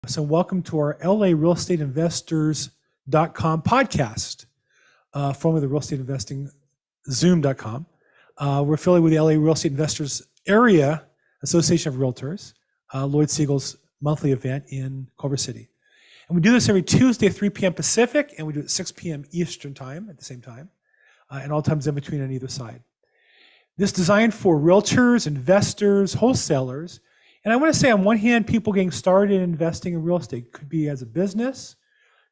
So welcome to our LARealestateInvestors.com podcast, formerly the Real Estate Investing Zoom.com. We're affiliated with the LA Real Estate Investors Area Association of Realtors, Lloyd Siegel's monthly event in Culver City. And we do this every Tuesday at 3 p.m. Pacific, and we do it at 6 p.m. Eastern time at the same time, and all times in between on either side. This is designed for realtors, investors, wholesalers. And I want to say, on one hand, people getting started in investing in real estate could be as a business,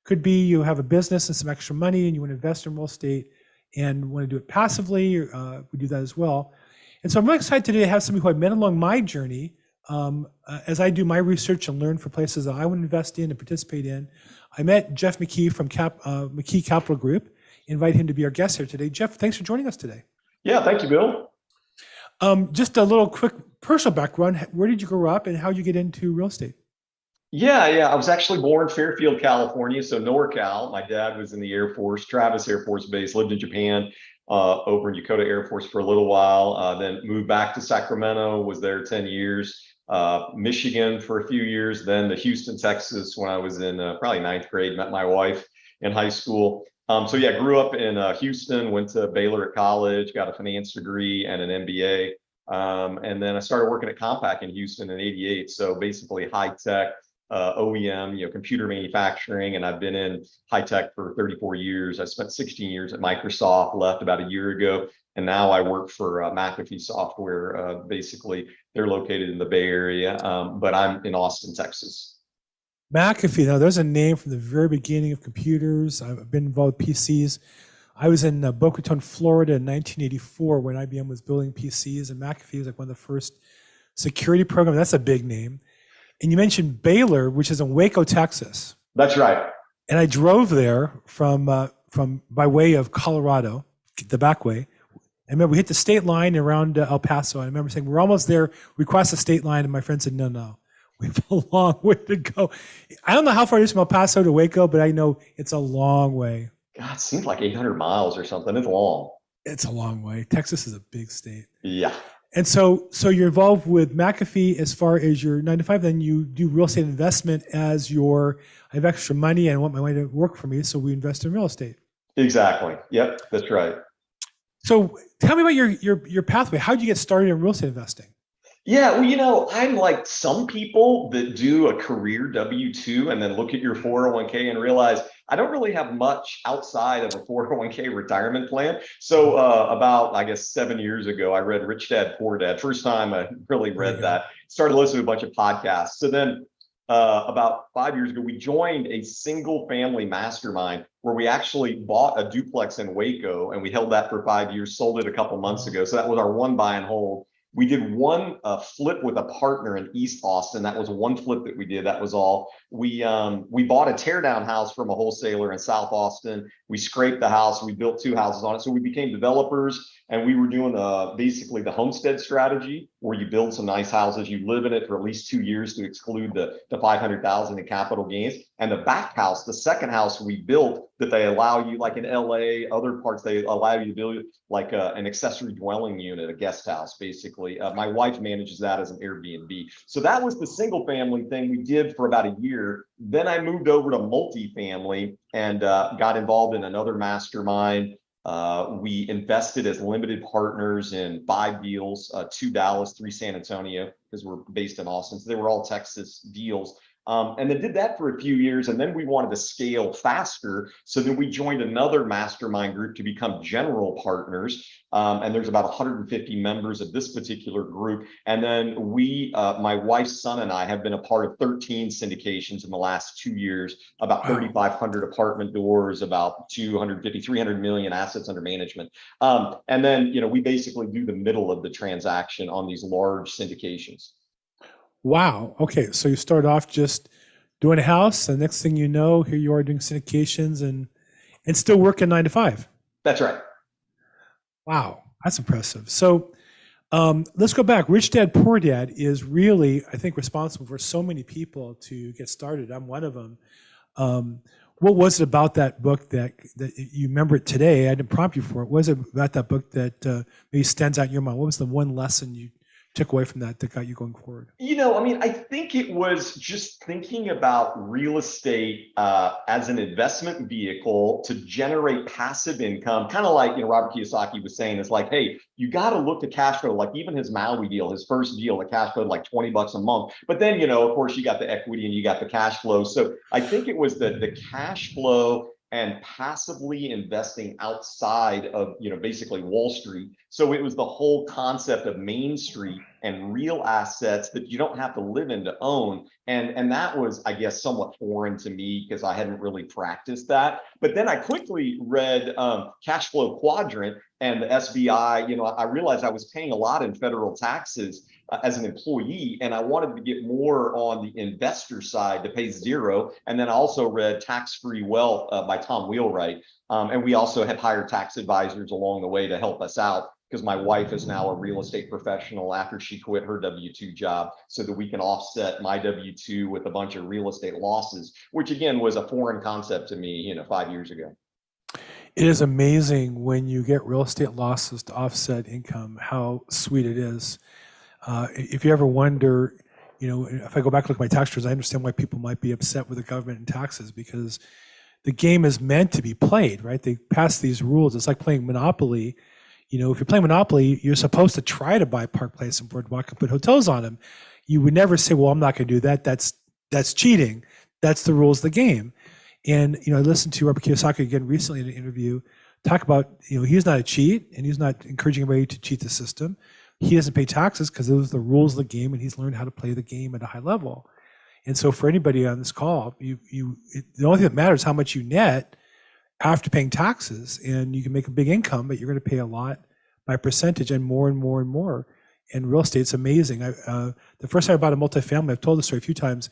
could be you have a business and some extra money and you want to invest in real estate and want to do it passively. We do that as well. And so I'm really excited today to have somebody who I met along my journey as I do my research and learn for places that I want to invest in and participate in. I met Jeff McKee from McKee Capital Group, invite him to be our guest here today. Jeff, thanks for joining us today. Yeah, thank you, Bill. Just a little quick personal background. Where did you grow up and how did you get into real estate? Yeah. I was actually born in Fairfield, California, so NorCal. My dad was in the Air Force, Travis Air Force Base, lived in Japan, over in Yokota Air Force for a little while, then moved back to Sacramento, was there 10 years, Michigan for a few years, then to Houston, Texas when I was in probably ninth grade, met my wife in high school. Grew up in Houston, went to Baylor at college, got a finance degree and an MBA. And then I started working at Compaq in Houston in '88. So basically high tech, OEM, computer manufacturing. And I've been in high tech for 34 years. I spent 16 years at Microsoft, left about a year ago. And now I work for McAfee Software. Basically, they're located in the Bay Area, but I'm in Austin, Texas. McAfee, now there's a name from the very beginning of computers. I've been involved with PCs. I was in Boca Raton, Florida in 1984 when IBM was building PCs, and McAfee was like one of the first security programs. That's a big name. And you mentioned Baylor, which is in Waco, Texas. That's right. And I drove there from by way of Colorado, the back way. I remember we hit the state line around El Paso. I remember saying, we're almost there. We crossed the state line, and my friend said, no. We have a long way to go. I don't know how far it is from El Paso to Waco, but I know it's a long way. God, it seems like 800 miles or something. It's long. It's a long way. Texas is a big state. Yeah. And so you're involved with McAfee as far as your 9 to 5, then you do real estate investment as I have extra money and I want my money to work for me, so we invest in real estate. Exactly. Yep, that's right. So tell me about your pathway. How did you get started in real estate investing? Yeah, well, I'm like some people that do a career W-2 and then look at your 401k and realize I don't really have much outside of a 401k retirement plan. So about, I guess, 7 years ago, I read Rich Dad, Poor Dad. First time I really read that. Started listening to a bunch of podcasts. So then about 5 years ago, we joined a single family mastermind where we actually bought a duplex in Waco and we held that for 5 years, sold it a couple months ago. So that was our one buy and hold. We did one flip with a partner in East Austin. That was one flip that we did. That was all. We bought a teardown house from a wholesaler in South Austin. We scraped the house. We built 2 houses on it. So we became developers, and we were doing basically the homestead strategy, where you build some nice houses. You live in it for at least 2 years to exclude the $500,000 in capital gains. And the back house, the second house we built, that they allow you, like in LA, other parts, they allow you to build like an accessory dwelling unit, a guest house, basically. My wife manages that as an Airbnb. So that was the single family thing we did for about a year. Then I moved over to multifamily and got involved in another mastermind. We invested as limited partners in 5 deals, 2 Dallas, 3 San Antonio, because we're based in Austin. So they were all Texas deals. And then did that for a few years, and then we wanted to scale faster. So then we joined another mastermind group to become general partners. And there's about 150 members of this particular group. And then my wife's son and I have been a part of 13 syndications in the last 2 years, about 3,500 apartment doors, about 250, 300 million assets under management. And then, we basically do the middle of the transaction on these large syndications. Wow. Okay. So you start off just doing a house, and next thing you know, here you are doing syndications and still working 9 to 5. That's right. Wow. That's impressive. So let's go back. Rich Dad, Poor Dad is really, I think, responsible for so many people to get started. I'm one of them. What was it about that book that you remember it today? I didn't prompt you for it. What was it about that book that maybe stands out in your mind? What was the one lesson you took away from that got you going forward? I mean, I think it was just thinking about real estate as an investment vehicle to generate passive income, kind of like, Robert Kiyosaki was saying, it's like, hey, you got to look at cash flow. Like even his Maui deal, his first deal, the cash flow like $20 a month. But then, of course, you got the equity and you got the cash flow. So I think it was the cash flow and passively investing outside of, basically Wall Street. So it was the whole concept of Main Street and real assets that you don't have to live in to own. And that was, I guess, somewhat foreign to me because I hadn't really practiced that. But then I quickly read Cash Flow Quadrant and the SBI. I realized I was paying a lot in federal taxes as an employee, and I wanted to get more on the investor side to pay zero. And then I also read Tax-Free Wealth by Tom Wheelwright. And we also had hired tax advisors along the way to help us out because my wife is now a real estate professional after she quit her W-2 job so that we can offset my W-2 with a bunch of real estate losses, which again was a foreign concept to me, 5 years ago. It is amazing when you get real estate losses to offset income, how sweet it is. If you ever wonder, if I go back and look at my tax returns, I understand why people might be upset with the government and taxes because the game is meant to be played, right? They pass these rules. It's like playing Monopoly. If you're playing Monopoly, you're supposed to try to buy Park Place and Boardwalk and put hotels on them. You would never say, well, I'm not going to do that. That's cheating. That's the rules of the game. And, I listened to Robert Kiyosaki again recently in an interview talk about, he's not a cheat and he's not encouraging anybody to cheat the system. He doesn't pay taxes because those are the rules of the game and he's learned how to play the game at a high level. And so for anybody on this call, the only thing that matters is how much you net after paying taxes, and you can make a big income, but you're going to pay a lot by percentage and more and more and more. And real estate's amazing. The first time I bought a multifamily, I've told the story a few times.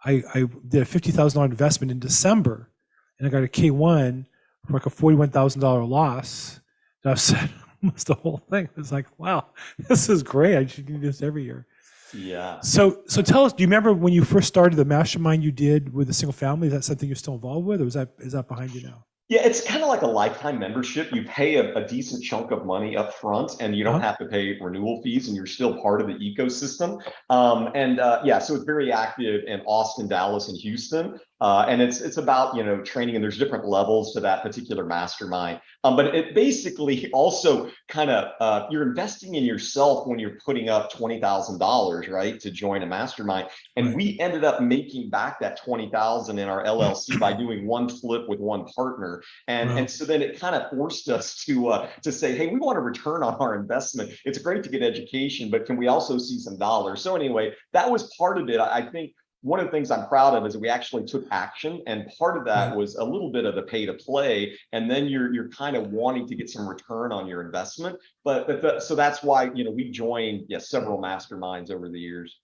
I did a $50,000 investment in December, and I got a K1 for like a $41,000 loss. And I've said almost the whole thing. It's like, wow, this is great. I should do this every year. Yeah. So tell us, do you remember when you first started the mastermind you did with a single family? Is that something you're still involved with, or is that behind you now? Yeah, it's kind of like a lifetime membership. You pay a decent chunk of money up front and you don't have to pay renewal fees and you're still part of the ecosystem. So it's very active in Austin, Dallas, and Houston. And it's about, training, and there's different levels to that particular mastermind. But it basically also kind of, you're investing in yourself when you're putting up $20,000, right, to join a mastermind. And we ended up making back that $20,000 in our LLC by doing one flip with one partner. And so then it kind of forced us to say, hey, we want a return on our investment. It's great to get education, but can we also see some dollars? So anyway, that was part of it. I think one of the things I'm proud of is that we actually took action, and part of that was a little bit of the pay to play, and then you're kind of wanting to get some return on your investment. So that's why we joined several masterminds over the years.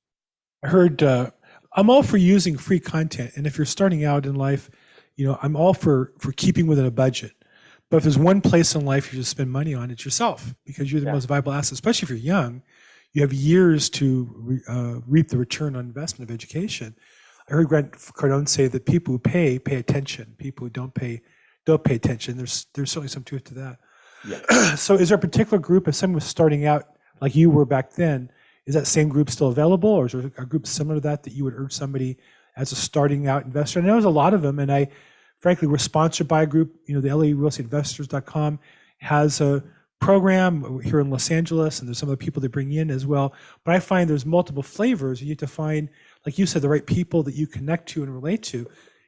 I heard I'm all for using free content, and if you're starting out in life, I'm all for keeping within a budget. But if there's one place in life you just spend money on, it's yourself, because you're the most valuable asset, especially if you're young. You have years to reap the return on investment of education. I heard Grant Cardone say that people who pay attention. People who don't pay attention. There's certainly some truth to that. Yeah. So is there a particular group, if someone was starting out like you were back then, is that same group still available, or is there a group similar to that you would urge somebody as a starting out investor? And there's a lot of them, and frankly, we're sponsored by a group. The LARealestateInvestors.com has a program here in Los Angeles, and there's some other people they bring in as well. But I find there's multiple flavors. You need to find, like you said, the right people that you connect to and relate to.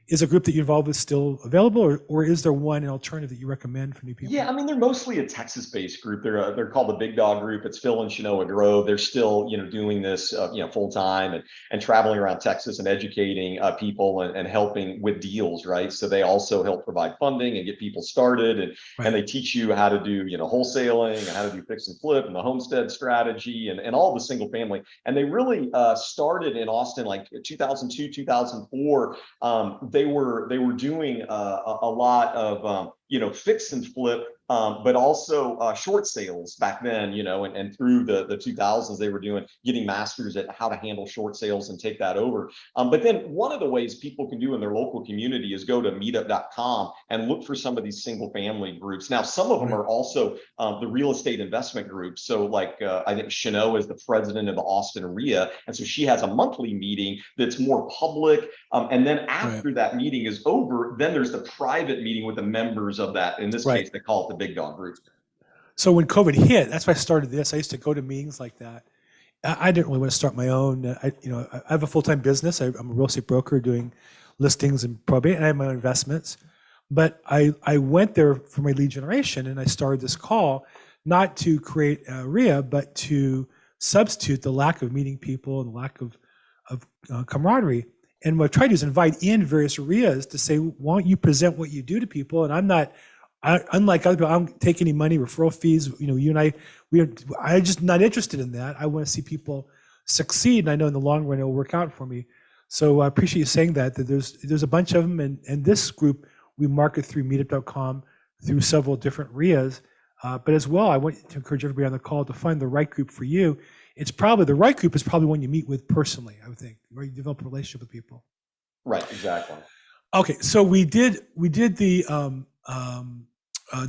Is a group that you're involved with still available, or is there an alternative that you recommend for new people? Yeah, I mean, they're mostly a Texas-based group. They're called the Big Dog Group. It's Phil and Shanoa Grove. They're still doing this full time and traveling around Texas and educating people and helping with deals, right? So they also help provide funding and get people started, and they teach you how to do wholesaling and how to do fix and flip and the homestead strategy and all the single family. And they really started in Austin like 2002, 2004. They were doing a lot of fix and flip, but also short sales back then, and through the 2000s, they were getting masters at how to handle short sales and take that over. But then one of the ways people can do in their local community is go to meetup.com and look for some of these single family groups. Now, some of them are also the real estate investment groups. So like I think Chanel is the president of the Austin RIA. And so she has a monthly meeting that's more public. And then after that meeting is over, then there's the private meeting with the members of that. In this case, they call it the Big Dog Group. So when COVID hit, that's why I started this. I used to go to meetings like that. I didn't really want to start my own. I have a full-time business. I'm a real estate broker doing listings and probate, and I have my own investments. But I went there for my lead generation, and I started this call not to create a RIA, but to substitute the lack of meeting people and the lack of camaraderie. And what I tried to do is invite in various RIAs to say, why don't you present what you do to people? And unlike other people, I don't take any money, referral fees. You and I'm just not interested in that. I want to see people succeed, and I know in the long run it'll work out for me. So I appreciate you saying that there's a bunch of them, and this group we market through meetup.com, through several different RIAs. But as well, I want to encourage everybody on the call to find the right group for you. The right group is probably one you meet with personally, I would think, where you develop a relationship with people. Right, exactly. Okay, so we did the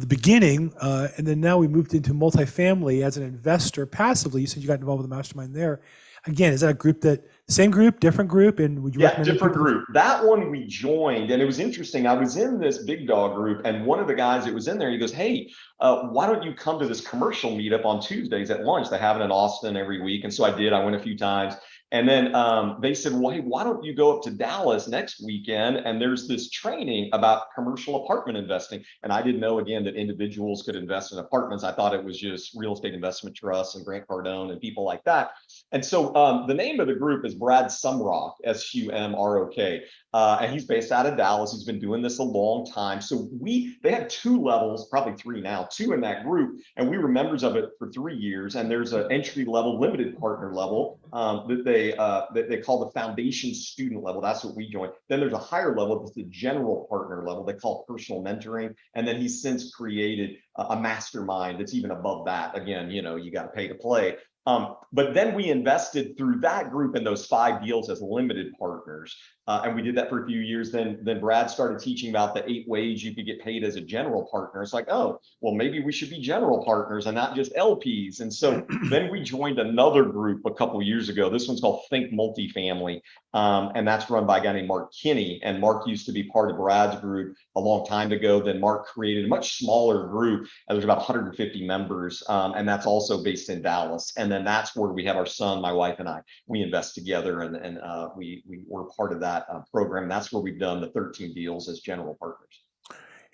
beginning, and then now we moved into multifamily as an investor passively. You said you got involved with the mastermind there. Again, is that a group same group, different group? And would you recommend different group? That one we joined, and it was interesting. I was in this Big Dog Group, and one of the guys that was in there, he goes, "Hey, why don't you come to this commercial meetup on Tuesdays at lunch? They have it in Austin every week." And so I did. I went a few times. And then they said, well, hey, why don't you go up to Dallas next weekend? And there's this training about commercial apartment investing. And I didn't know, again, that individuals could invest in apartments. I thought it was just real estate investment trusts and Grant Cardone and people like that. And so the name of the group is Brad Sumrock, Sumrok. And he's based out of Dallas. He's been doing this a long time. So they had 2 levels, probably 3 now, 2 in that group. And we were members of it for 3 years. And there's an entry level, limited partner level that they call the foundation student level. That's what we joined. Then there's a higher level, that's the general partner level. They call it personal mentoring. And then he's since created a mastermind that's even above that. Again, you got to pay to play. But then we invested through that group in those 5 deals as limited partners. And we did that for a few years. Then Brad started teaching about the 8 ways you could get paid as a general partner. It's like, oh, well, maybe we should be general partners and not just LPs. And so then we joined another group a couple of years ago. This one's called Think Multifamily. And that's run by a guy named Mark Kinney. And Mark used to be part of Brad's group a long time ago. Then Mark created a much smaller group. There's about 150 members. And that's also based in Dallas. And then that's where we have our son, my wife and I, we invest together, and we were part of that program. That's where we've done the 13 deals as general partners.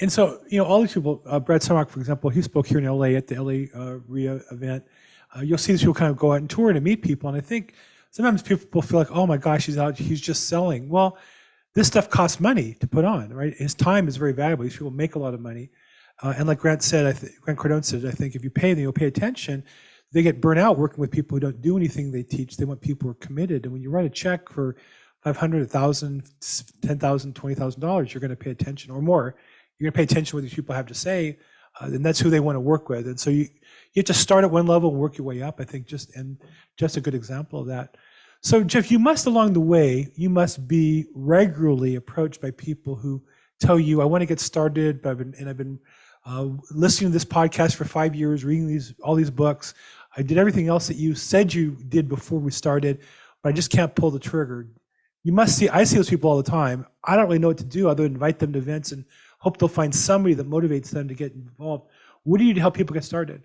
And so, all these people, Brad Sumrock, for example, he spoke here in LA at the LA RIA event. You'll see these people kind of go out and tour to meet people. And I think sometimes people feel like, oh my gosh, he's just selling. Well, this stuff costs money to put on, right? His time is very valuable. These people make a lot of money. And like Grant Cardone said, I think if you pay them, you'll pay attention. They get burnt out working with people who don't do anything they teach. They want people who are committed. And when you write a check for $500, $1,000, $10,000, $20,000, you're going to pay attention, or more. You're going to pay attention to what these people have to say, and that's who they want to work with. And so you have to start at one level and work your way up. I think just a good example of that. So Jeff, along the way, you must be regularly approached by people who tell you, I want to get started, but I've been listening to this podcast for 5 years, reading all these books. I did everything else that you said you did before we started, but I just can't pull the trigger. I see those people all the time. I don't really know what to do other than invite them to events and hope they'll find somebody that motivates them to get involved. What do you do to help people get started?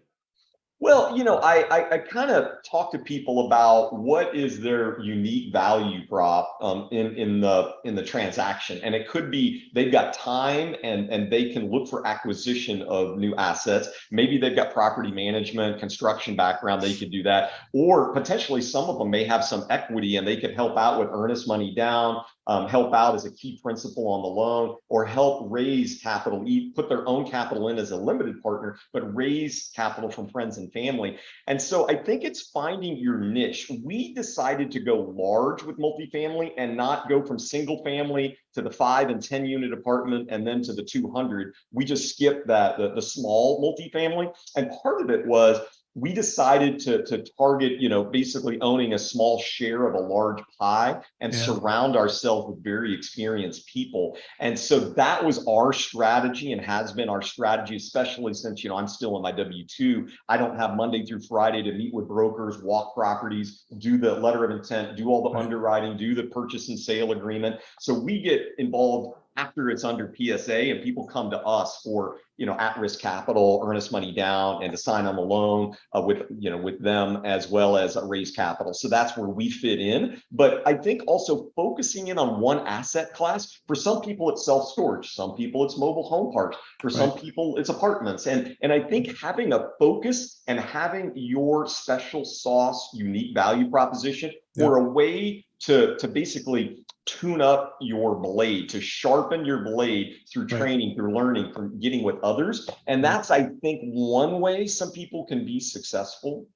Well, I kind of talk to people about what is their unique value prop in the transaction. And it could be they've got time and they can look for acquisition of new assets. Maybe they've got property management, construction background, they could do that. Or potentially some of them may have some equity and they could help out with earnest money down, help out as a key principal on the loan, or help raise capital, put their own capital in as a limited partner, but raise capital from friends and family. And so I think it's finding your niche. We decided to go large with multifamily and not go from single family to the 5 and 10 unit apartment and then to the 200. We just skipped that, the small multifamily. And part of it was we decided to target, basically owning a small share of a large pie and surround ourselves with very experienced people. And so that was our strategy and has been our strategy, especially since, I'm still in my W-2. I don't have Monday through Friday to meet with brokers, walk properties, do the letter of intent, do all the underwriting, do the purchase and sale agreement. So we get involved after it's under PSA, and people come to us for, at-risk capital, earnest money down, and to sign on the loan with them, as well as raise capital. So that's where we fit in. But I think also focusing in on one asset class. For some people, it's self-storage. Some people, it's mobile home parks. For some people, it's apartments. And I think having a focus and having your special sauce, unique value proposition, or a way to basically tune up your blade, to sharpen your blade through training, through learning, from getting with others. And that's, I think, one way some people can be successful.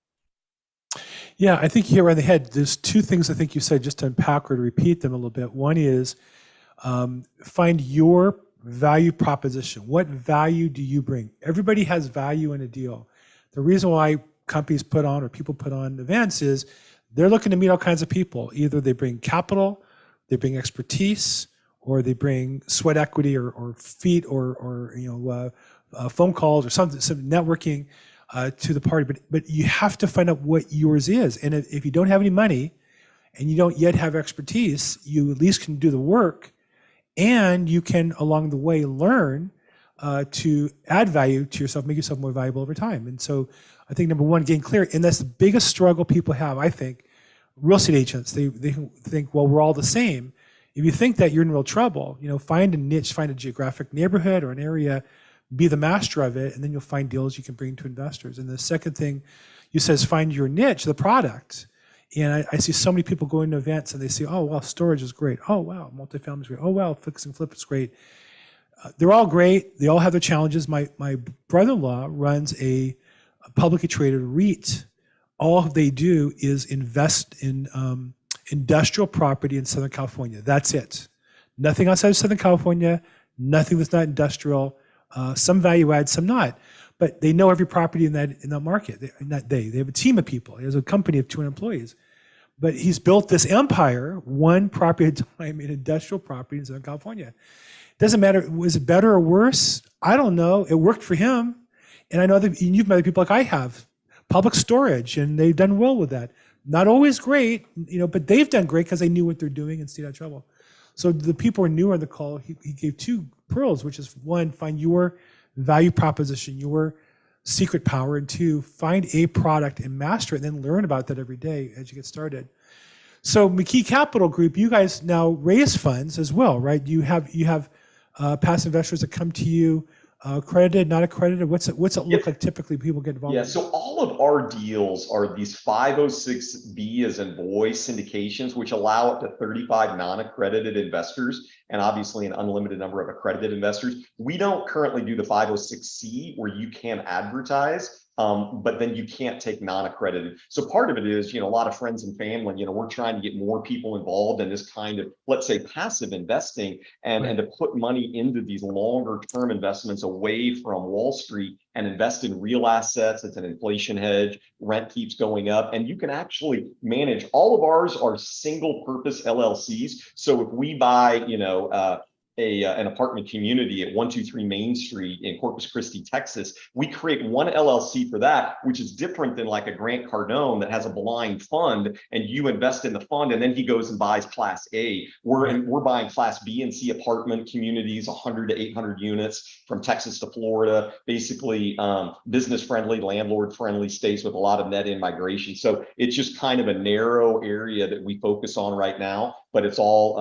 Yeah, I think you hit right on the head. There's two things I think you said, just to unpack or to repeat them a little bit. One is find your value proposition. What value do you bring? Everybody has value in a deal. The reason why companies put on, or people put on events, is they're looking to meet all kinds of people. Either they bring capital, they bring expertise, or they bring sweat equity or feet or phone calls or some networking to the party. But you have to find out what yours is. And if you don't have any money and you don't yet have expertise, you at least can do the work, and you can along the way learn to add value to yourself, make yourself more valuable over time. And so I think number one, getting clear, and that's the biggest struggle people have, I think. Real estate agents, they think, well, we're all the same. If you think that, you're in real trouble. Find a niche, find a geographic neighborhood or an area, be the master of it, and then you'll find deals you can bring to investors. And the second thing you said is find your niche, the product. And I see so many people going to events and they say, oh, well, storage is great. Oh, wow, multifamily is great. Oh, wow, fix and flip is great. They're all great. They all have their challenges. My brother-in-law runs a publicly traded REIT. All they do is invest in industrial property in Southern California. That's it. Nothing outside of Southern California, nothing that's not industrial, some value add, some not. But they know every property in that market. They have a team of people. He has a company of 200 employees. But he's built this empire, one property at a time, in industrial property in Southern California. Doesn't matter, was it better or worse? I don't know. It worked for him. And I know that you've met other people like I have. Public storage, and they've done well with that. Not always great, but they've done great because they knew what they're doing and stayed out of trouble. So the people who are newer on the call, he gave two pearls, which is one, find your value proposition, your secret power, and two, find a product and master it, and then learn about that every day as you get started. So McKee Capital Group, you guys now raise funds as well, right? You have past investors that come to you. Accredited, not accredited? What's it look like typically people get involved in? So all of our deals are these 506B as in boy syndications, which allow up to 35 non-accredited investors and obviously an unlimited number of accredited investors. We don't currently do the 506C where you can advertise, but then you can't take non-accredited. So part of it is, a lot of friends and family, we're trying to get more people involved in this kind of, let's say, passive investing and to put money into these longer term investments away from Wall Street and invest in real assets. It's an inflation hedge. Rent keeps going up, and you can actually manage. All of ours are single purpose LLCs. So if we buy, an apartment community at 123 Main Street in Corpus Christi, Texas, we create one LLC for that, which is different than like a Grant Cardone that has a blind fund and you invest in the fund and then he goes and buys Class A. We're buying Class B and C apartment communities, 100 to 800 units from Texas to Florida, basically business friendly, landlord friendly states with a lot of net in migration. So it's just kind of a narrow area that we focus on right now, but it's all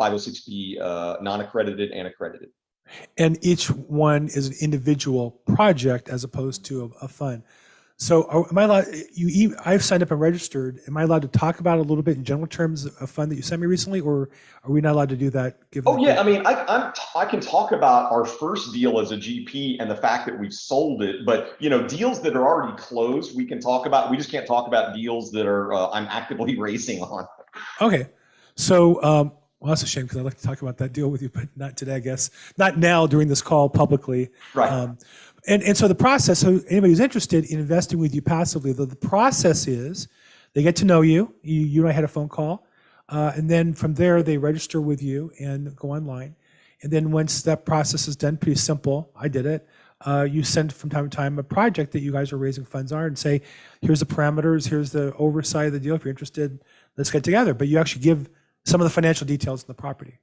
506B non-accredited and accredited. And each one is an individual project as opposed to a fund. So am I allowed, I've signed up and registered. Am I allowed to talk about it a little bit in general terms, a fund that you sent me recently, or are we not allowed to do that given Oh the yeah, group? I mean, I can talk about our first deal as a GP and the fact that we've sold it, but deals that are already closed, we can talk about. We just can't talk about deals that are I'm actively racing on. Okay. So, well, that's a shame because I'd like to talk about that deal with you, but not today, I guess. Not now during this call publicly. Right. And so the process, so anybody who's interested in investing with you passively, the process is they get to know you. You and I had a phone call. And then from there, they register with you and go online. And then once that process is done, pretty simple, I did it. You send from time to time a project that you guys are raising funds on and say, here's the parameters, here's the oversight of the deal. If you're interested, let's get together. But you actually give some of the financial details of the property.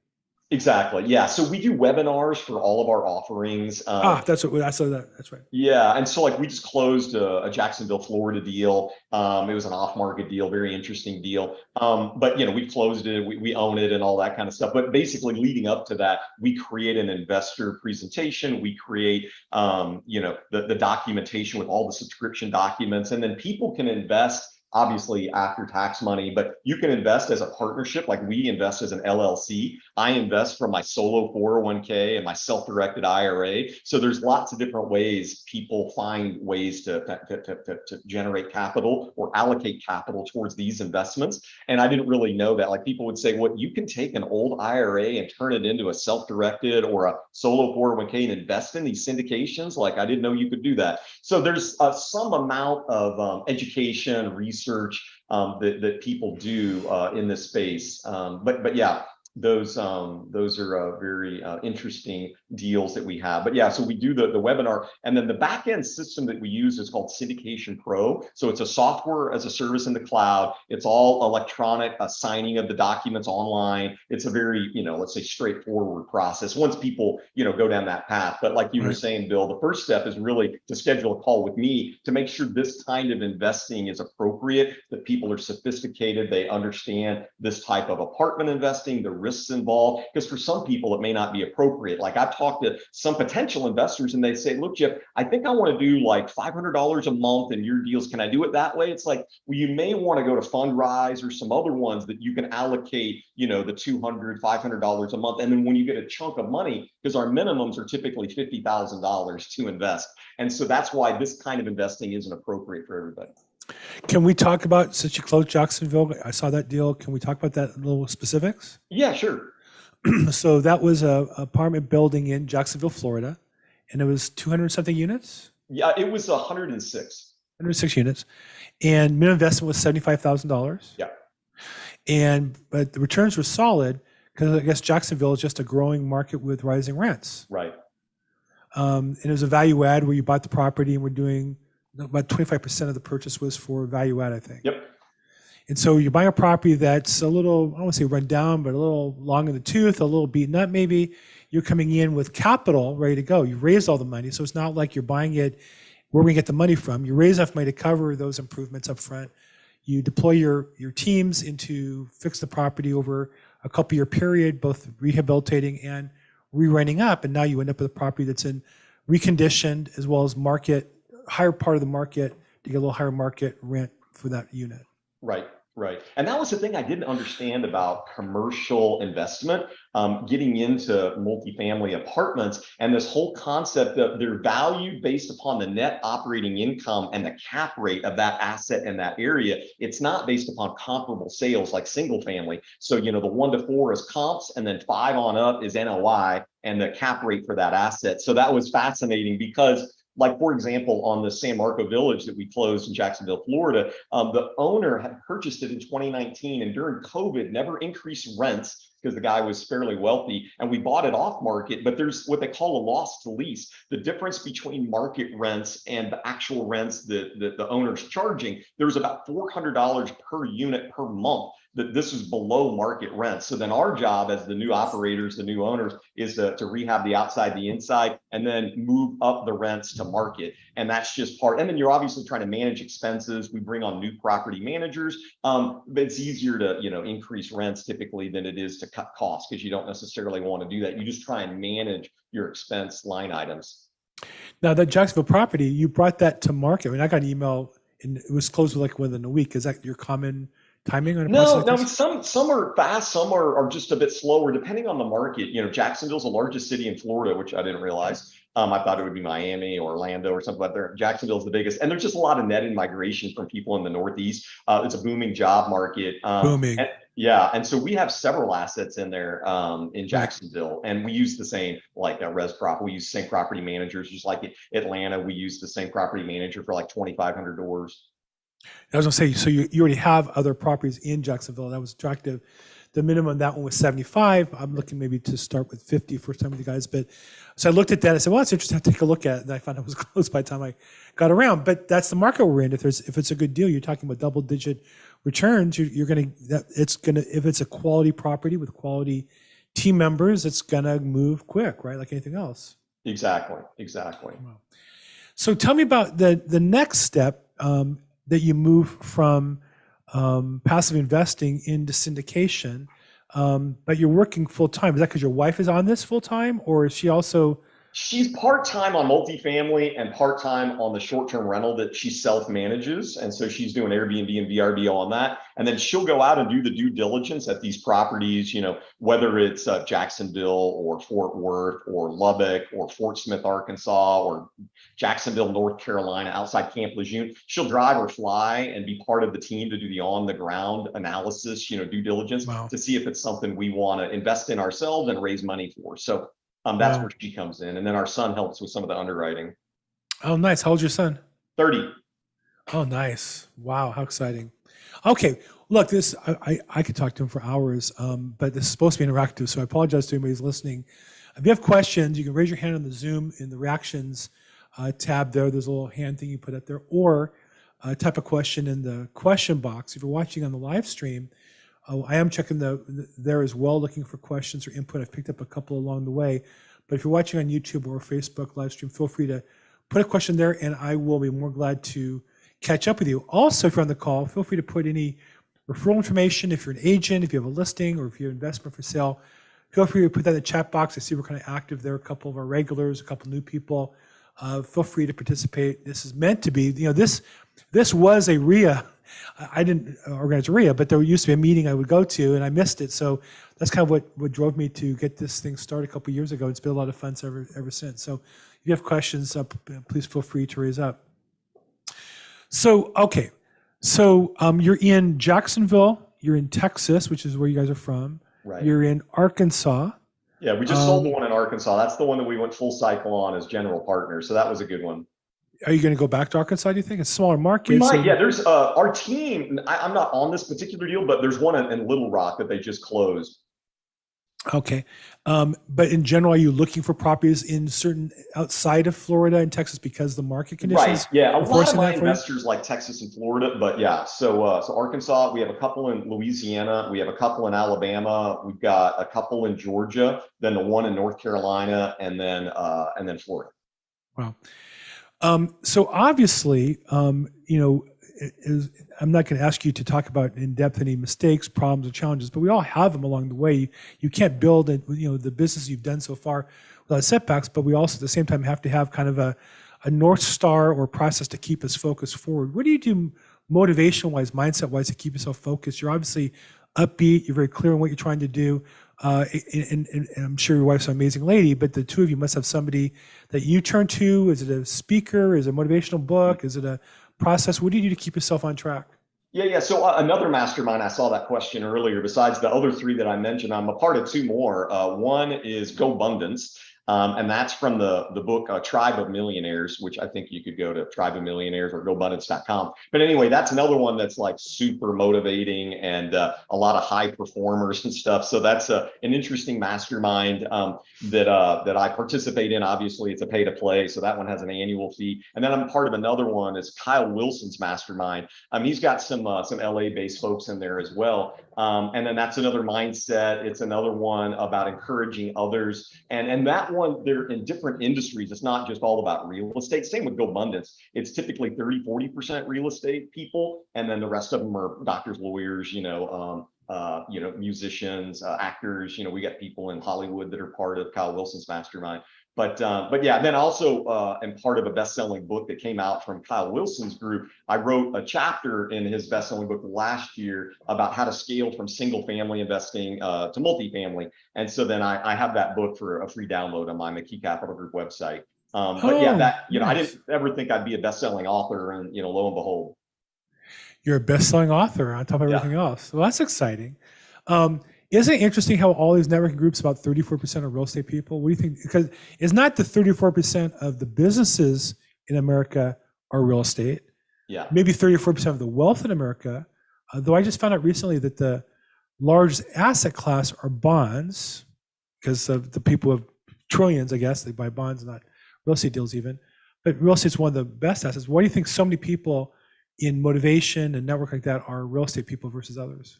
Exactly. Yeah. So we do webinars for all of our offerings. That's what I saw that. That's right. Yeah, and so like we just closed a Jacksonville, Florida deal. It was an off-market deal, very interesting deal. But we closed it, we own it, and all that kind of stuff. But basically, leading up to that, we create an investor presentation. We create, the documentation with all the subscription documents, and then people can invest. Obviously, after tax money, but you can invest as a partnership, like we invest as an LLC. I invest from my solo 401k and my self-directed IRA. So there's lots of different ways people find ways to generate capital or allocate capital towards these investments. And I didn't really know that. Like people would say, well, you can take an old IRA and turn it into a self-directed or a solo 401k and invest in these syndications. Like I didn't know you could do that. So there's some amount of education, research that people do in this space. But yeah, those are very interesting deals that we have. But yeah, so we do the webinar, and then the back end system that we use is called Syndication Pro. So it's a software as a service in the cloud. It's all electronic signing of the documents online. It's a very let's say straightforward process once people go down that path. But like you were saying, Bill, the first step is really to schedule a call with me to make sure this kind of investing is appropriate, that people are sophisticated, they understand this type of apartment investing, the risks involved, because for some people it may not be appropriate. Like I've talked to some potential investors and they say, look, Jeff, I think I want to do like $500 a month in your deals. Can I do it that way? It's like, well, you may want to go to Fundrise or some other ones that you can allocate, the $200, $500 a month. And then when you get a chunk of money, because our minimums are typically $50,000 to invest. And so that's why this kind of investing isn't appropriate for everybody. Can we talk about, since you closed Jacksonville, I saw that deal. Can we talk about that in little specifics? Yeah, sure. So that was a apartment building in Jacksonville, Florida, and it was 200 something units. Yeah, it was 106. 106 units, and minimum investment was $75,000. Yeah. But the returns were solid because I guess Jacksonville is just a growing market with rising rents. Right. And it was a value add where you bought the property and we're doing about 25% of the purchase was for value add, I think. Yep. And so you're buying a property that's a little, I don't want to say run down, but a little long in the tooth, a little beaten up maybe. You're coming in with capital ready to go. You raised all the money. So it's not like you're buying it where we get the money from. You raise enough money to cover those improvements up front. You deploy your teams into fix the property over a couple year period, both rehabilitating and re-renting up. And now you end up with a property that's in reconditioned as well as market, higher part of the market to get a little higher market rent for that unit. Right. Right. And that was the thing I didn't understand about commercial investment, getting into multifamily apartments and this whole concept of they're valued based upon the net operating income and the cap rate of that asset in that area. It's not based upon comparable sales like single family. So, the 1 to 4 is comps and then 5 on up is NOI and the cap rate for that asset. So that was fascinating because like, for example, on the San Marco Village that we closed in Jacksonville, Florida, the owner had purchased it in 2019 and during COVID never increased rents because the guy was fairly wealthy and we bought it off market, but there's what they call a loss to lease. The difference between market rents and the actual rents that the owner's charging, there's about $400 per unit per month that this is below market rent. So then our job as the new operators, the new owners, is to rehab the outside, the inside, and then move up the rents to market. And that's just part. And then you're obviously trying to manage expenses. We bring on new property managers, but it's easier to increase rents typically than it is to cut costs because you don't necessarily want to do that. You just try and manage your expense line items. Now that Jacksonville property, you brought that to market. I mean, I got an email and it was closed like within a week. Is that your common timing on a process No, like no, this? some are fast, some are just a bit slower, depending on the market. Jacksonville's the largest city in Florida, which I didn't realize. I thought it would be Miami or Orlando or something, but there, Jacksonville's the biggest, and there's just a lot of net in migration from people in the Northeast. It's a booming job market. Booming. Yeah, and so we have several assets in there in Right. Jacksonville, and we use the same like Res Prop. We use the same property managers, just like Atlanta. We use the same property manager for like 2,500 doors. I was gonna say, so you already have other properties in Jacksonville. That was attractive. The minimum, that one was 75. I'm looking maybe to start with 50 first time with you guys. But so I looked at that. I said, well, it's interesting. I'll take a look at it. And I found it was closed by the time I got around. But that's the market we're in. If it's a good deal, you're talking about double digit returns. If it's a quality property with quality team members, it's gonna move quick, right? Like anything else. Exactly, exactly. Wow. So tell me about the next step, that you move from passive investing into syndication, but you're working full time. Is that because your wife is on this full time, or is she also? She's part-time on multifamily and part-time on the short-term rental that she self-manages. And so she's doing Airbnb and VRBO on that. And then she'll go out and do the due diligence at these properties, whether it's Jacksonville or Fort Worth or Lubbock or Fort Smith, Arkansas, or Jacksonville, North Carolina, outside Camp Lejeune. She'll drive or fly and be part of the team to do the on-the-ground analysis, due diligence Wow. to see if it's something we want to invest in ourselves and raise money for. So that's Wow. where she comes in. And then our son helps with some of the underwriting. Oh, nice. How old's your son? 30. Oh, nice. Wow, how exciting. Okay, look, I could talk to him for hours, but this is supposed to be interactive, so I apologize to anybody who's listening. If you have questions, you can raise your hand on the Zoom in the reactions tab there. There's a little hand thing you put up there, or type a question in the question box. If you're watching on the live stream, I am checking there as well, looking for questions or input. I've picked up a couple along the way. But if you're watching on YouTube or Facebook live stream, feel free to put a question there, and I will be more glad to catch up with you. Also, if you're on the call, feel free to put any referral information. If you're an agent, if you have a listing, or if you have investment for sale, feel free to put that in the chat box. I see we're kind of active there. A couple of our regulars, a couple of new people. Feel free to participate. This is meant to be, this was a RIA. I didn't organize a RIA, but there used to be a meeting I would go to, and I missed it. So that's kind of what drove me to get this thing started a couple of years ago. It's been a lot of fun ever since. So if you have questions, please feel free to raise up. So, okay. So you're in Jacksonville, you're in Texas, which is where you guys are from. Right. You're in Arkansas. Yeah, we just sold the one in Arkansas. That's the one that we went full cycle on as general partners. So that was a good one. Are you going to go back to Arkansas, do you think? It's a smaller market. We might, yeah. There's our team. I'm not on this particular deal, but there's one in Little Rock that they just closed. Okay. But in general, are you looking for properties in certain outside of Florida and Texas because the market conditions? Right. Yeah. A are lot of forcing my that for you? investors like Texas and Florida, but yeah. So Arkansas, we have a couple in Louisiana, we have a couple in Alabama, we've got a couple in Georgia, then the one in North Carolina, and then Florida. Wow. So obviously, I'm not going to ask you to talk about in depth any mistakes, problems, or challenges, but we all have them along the way. You can't build the business you've done so far without setbacks, but we also at the same time have to have kind of a North Star or process to keep us focused forward. What do you do motivation-wise, mindset-wise to keep yourself focused? You're obviously upbeat. You're very clear on what you're trying to do. And I'm sure your wife's an amazing lady, but the two of you must have somebody that you turn to. Is it a speaker? Is it a motivational book? Is it a process? What do you do to keep yourself on track? Yeah. So another mastermind, I saw that question earlier. Besides the other three that I mentioned, I'm a part of two more. One is GoBundance. And that's from the book Tribe of Millionaires, which I think you could go to Tribe of Millionaires or GoBundance.com. But anyway, that's another one that's like super motivating and a lot of high performers and stuff. So that's an interesting mastermind that I participate in. Obviously, it's a pay to play, so that one has an annual fee. And then I'm part of another one is Kyle Wilson's mastermind. He's got some LA based folks in there as well. And then that's another mindset. It's another one about encouraging others. And that one, they're in different industries. It's not just all about real estate. Same with GoBundance. It's typically 30, 40% real estate people. And then the rest of them are doctors, lawyers, musicians, actors. We got people in Hollywood that are part of Kyle Wilson's mastermind. But yeah, then also am part of a best-selling book that came out from Kyle Wilson's group. I wrote a chapter in his best-selling book last year about how to scale from single-family investing to multifamily. And so then I have that book for a free download on my McKee Capital Group website. But yeah, that nice. I didn't ever think I'd be a best-selling author, and lo and behold, you're a best-selling author on top of everything else. Well, that's exciting. Isn't it interesting how all these networking groups, about 34% of real estate people? What do you think? Because it's not the 34% of the businesses in America are real estate. Yeah. Maybe 34% of the wealth in America. Though I just found out recently that the largest asset class are bonds, because of the people have trillions, I guess. They buy bonds, not real estate deals even. But real estate is one of the best assets. Why do you think so many people in motivation and network like that are real estate people versus others?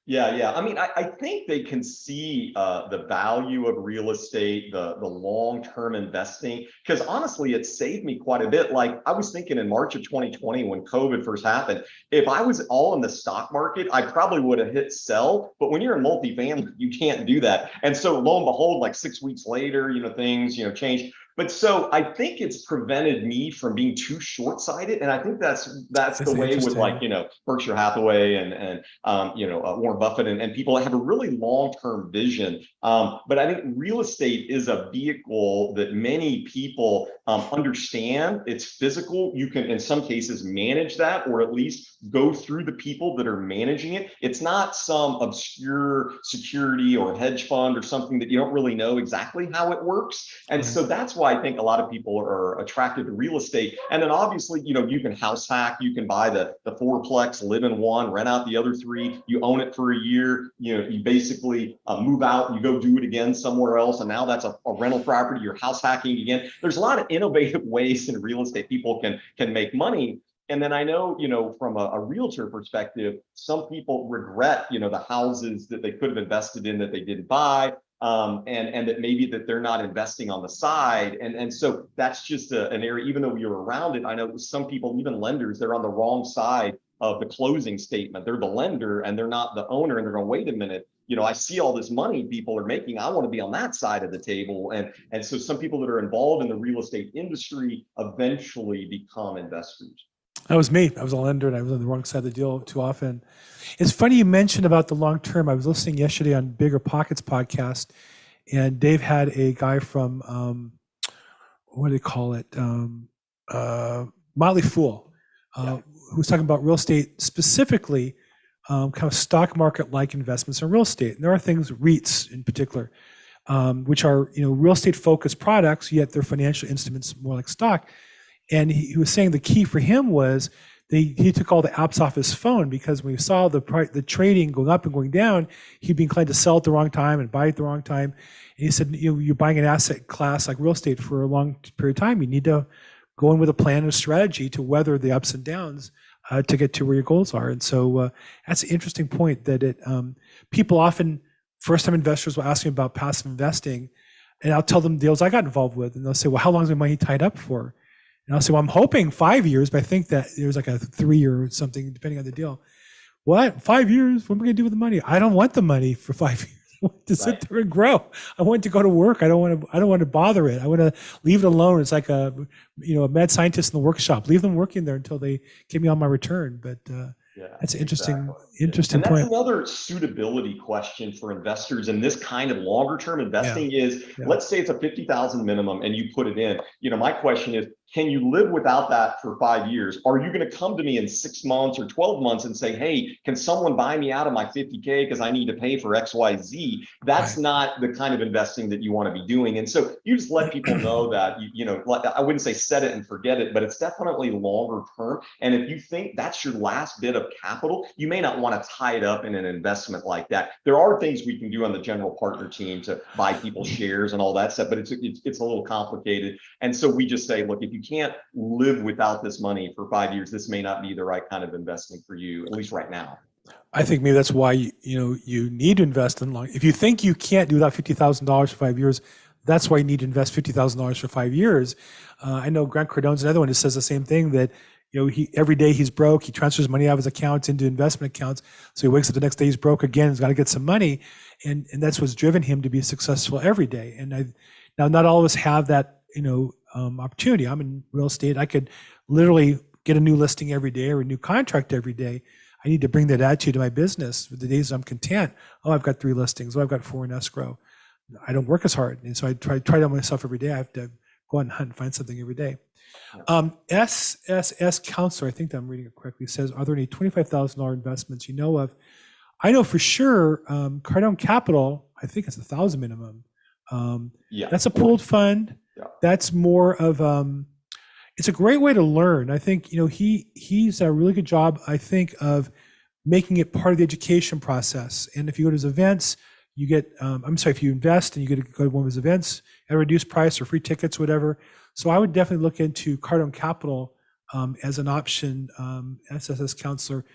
Yeah. I mean, I think they can see the value of real estate, the long-term investing, because honestly, it saved me quite a bit. Like I was thinking in March of 2020 when COVID first happened, if I was all in the stock market, I probably would have hit sell. But when you're in multifamily, you can't do that. And so lo and behold, like 6 weeks later, things, changed. But so I think it's prevented me from being too short-sighted, and I think that's the way with like Berkshire Hathaway and Warren Buffett and people that have a really long-term vision. But I think real estate is a vehicle that many people understand. It's physical. You can, in some cases, manage that, or at least go through the people that are managing it. It's not some obscure security or hedge fund or something that you don't really know exactly how it works. And so that's why I think a lot of people are attracted to real estate. And then obviously, you can house hack, you can buy the fourplex, live in one, rent out the other three, you own it for a year, you basically move out, you go do it again somewhere else. And now that's a rental property, you're house hacking again. There's a lot of innovative ways in real estate people can make money. And then I know, from a realtor perspective, some people regret, the houses that they could have invested in that they didn't buy. And that maybe that they're not investing on the side. And so that's just an area, even though you're around it, I know some people, even lenders, they're on the wrong side of the closing statement. They're the lender and they're not the owner, and they're going, wait a minute, I see all this money people are making. I want to be on that side of the table. And so some people that are involved in the real estate industry eventually become investors. That was me. I was a lender and I was on the wrong side of the deal too often. It's funny you mentioned about the long term. I was listening yesterday on Bigger Pockets podcast, and Dave had a guy from, what do they call it? Motley Fool, who was talking about real estate, specifically kind of stock market-like investments in real estate. And there are things, REITs in particular, which are real estate focused products, yet they're financial instruments more like stock. And he was saying the key for him was he took all the apps off his phone, because when he saw the trading going up and going down, he'd be inclined to sell at the wrong time and buy at the wrong time. And he said, you're buying an asset class like real estate for a long period of time. You need to go in with a plan and a strategy to weather the ups and downs to get to where your goals are. And so that's an interesting point that people often, first-time investors will ask me about passive investing, and I'll tell them deals I got involved with, and they'll say, well, how long is my money tied up for? And I'll say, well, I'm hoping 5 years, but I think that there's like a 3 year or something, depending on the deal. What? 5 years? What am I going to do with the money? I don't want the money for 5 years. I want to sit there and grow. I want to go to work. I don't want to bother it. I want to leave it alone. It's like a mad scientist in the workshop. Leave them working there until they give me all my return. But that's an interesting and point. That's another suitability question for investors in this kind of longer term investing is, let's say it's a 50,000 minimum and you put it in. My question is, can you live without that for 5 years? Are you going to come to me in 6 months or 12 months and say, hey, can someone buy me out of my 50K because I need to pay for XYZ? That's not the kind of investing that you want to be doing. And so you just let people know that, I wouldn't say set it and forget it, but it's definitely longer term. And if you think that's your last bit of capital, you may not want to tie it up in an investment like that. There are things we can do on the general partner team to buy people shares and all that stuff, but it's a little complicated. And so we just say, look, if you can't live without this money for 5 years, this may not be the right kind of investing for you, at least right now. I think maybe that's why you need to invest in long. If you think you can't do without $50,000 for 5 years, that's why you need to invest $50,000 for 5 years. I know Grant Cardone's another one who says the same thing, that every day he's broke. He transfers money out of his accounts into investment accounts. So he wakes up the next day, he's broke again. He's got to get some money, and that's what's driven him to be successful every day. And now not all of us have that opportunity. I'm in real estate. I could literally get a new listing every day or a new contract every day. I need to bring that attitude to my business. For the days I'm content, I've got 3 listings. I've got 4 in escrow. I don't work as hard, and so I try it on myself every day. I have to go out and hunt and find something every day. SSS Counselor, I think I'm reading it correctly, says, are there any $25,000 investments you know of? I know for sure Cardone Capital, I think it's 1,000 minimum. That's a pooled fund. Yeah. That's more of it's a great way to learn. I think he's done a really good job, I think, of making it part of the education process. And if you go to his events, you get if you invest and you get to go to one of his events at a reduced price or free tickets, whatever. So I would definitely look into Cardone Capital as an option. SSS Counselor.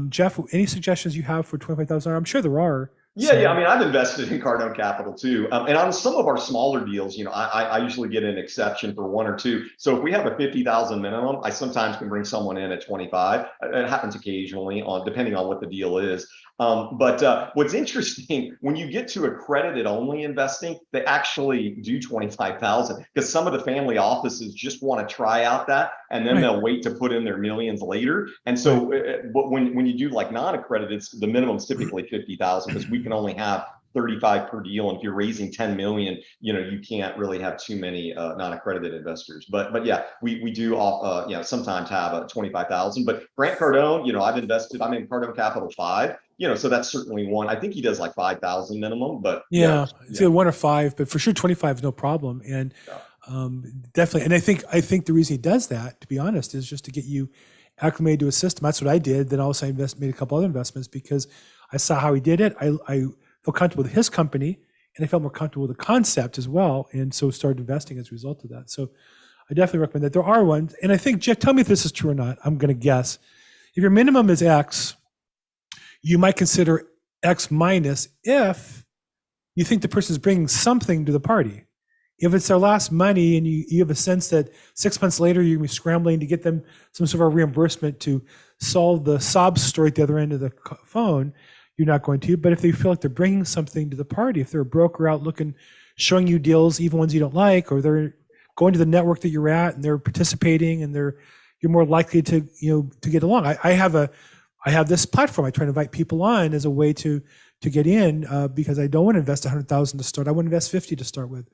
Jeff, any suggestions you have for $25,000? I'm sure there are. Yeah, I mean, I've invested in Cardone Capital too. And on some of our smaller deals, I usually get an exception for 1 or 2. So if we have a 50,000 minimum, I sometimes can bring someone in at 25. It happens occasionally depending on what the deal is. But what's interesting, when you get to accredited only investing, they actually do 25,000 because some of the family offices just want to try out that, and then they'll wait to put in their millions later. And so but when you do like non-accredited, the minimum is typically 50,000 because we can only have 35 per deal. And if you're raising 10 million, you can't really have too many non-accredited investors. But yeah, we do sometimes have 25,000. But Grant Cardone, I've invested. I'm in Cardone Capital 5. So that's certainly one. I think he does like 5,000 minimum. But it's either 1 or 5, but for sure 25 is no problem. And definitely, and I think the reason he does that, to be honest, is just to get you acclimated to a system. That's what I did. Then also I made a couple other investments because I saw how he did it. I felt comfortable with his company, and I felt more comfortable with the concept as well, and so started investing as a result of that. So I definitely recommend that. There are ones, and I think, Jeff, tell me if this is true or not. I'm going to guess. If your minimum is X, you might consider X minus if you think the person is bringing something to the party. If it's their last money and you have a sense that 6 months later you're going to be scrambling to get them some sort of reimbursement to solve the sob story at the other end of the phone, you're not going to. But if they feel like they're bringing something to the party, if they're a broker out showing you deals, even ones you don't like, or they're going to the network that you're at and they're participating and you're more likely to to get along. I have this platform. I try to invite people on as a way to get in because I don't want to invest 100,000 to start. I want to invest 50 to start with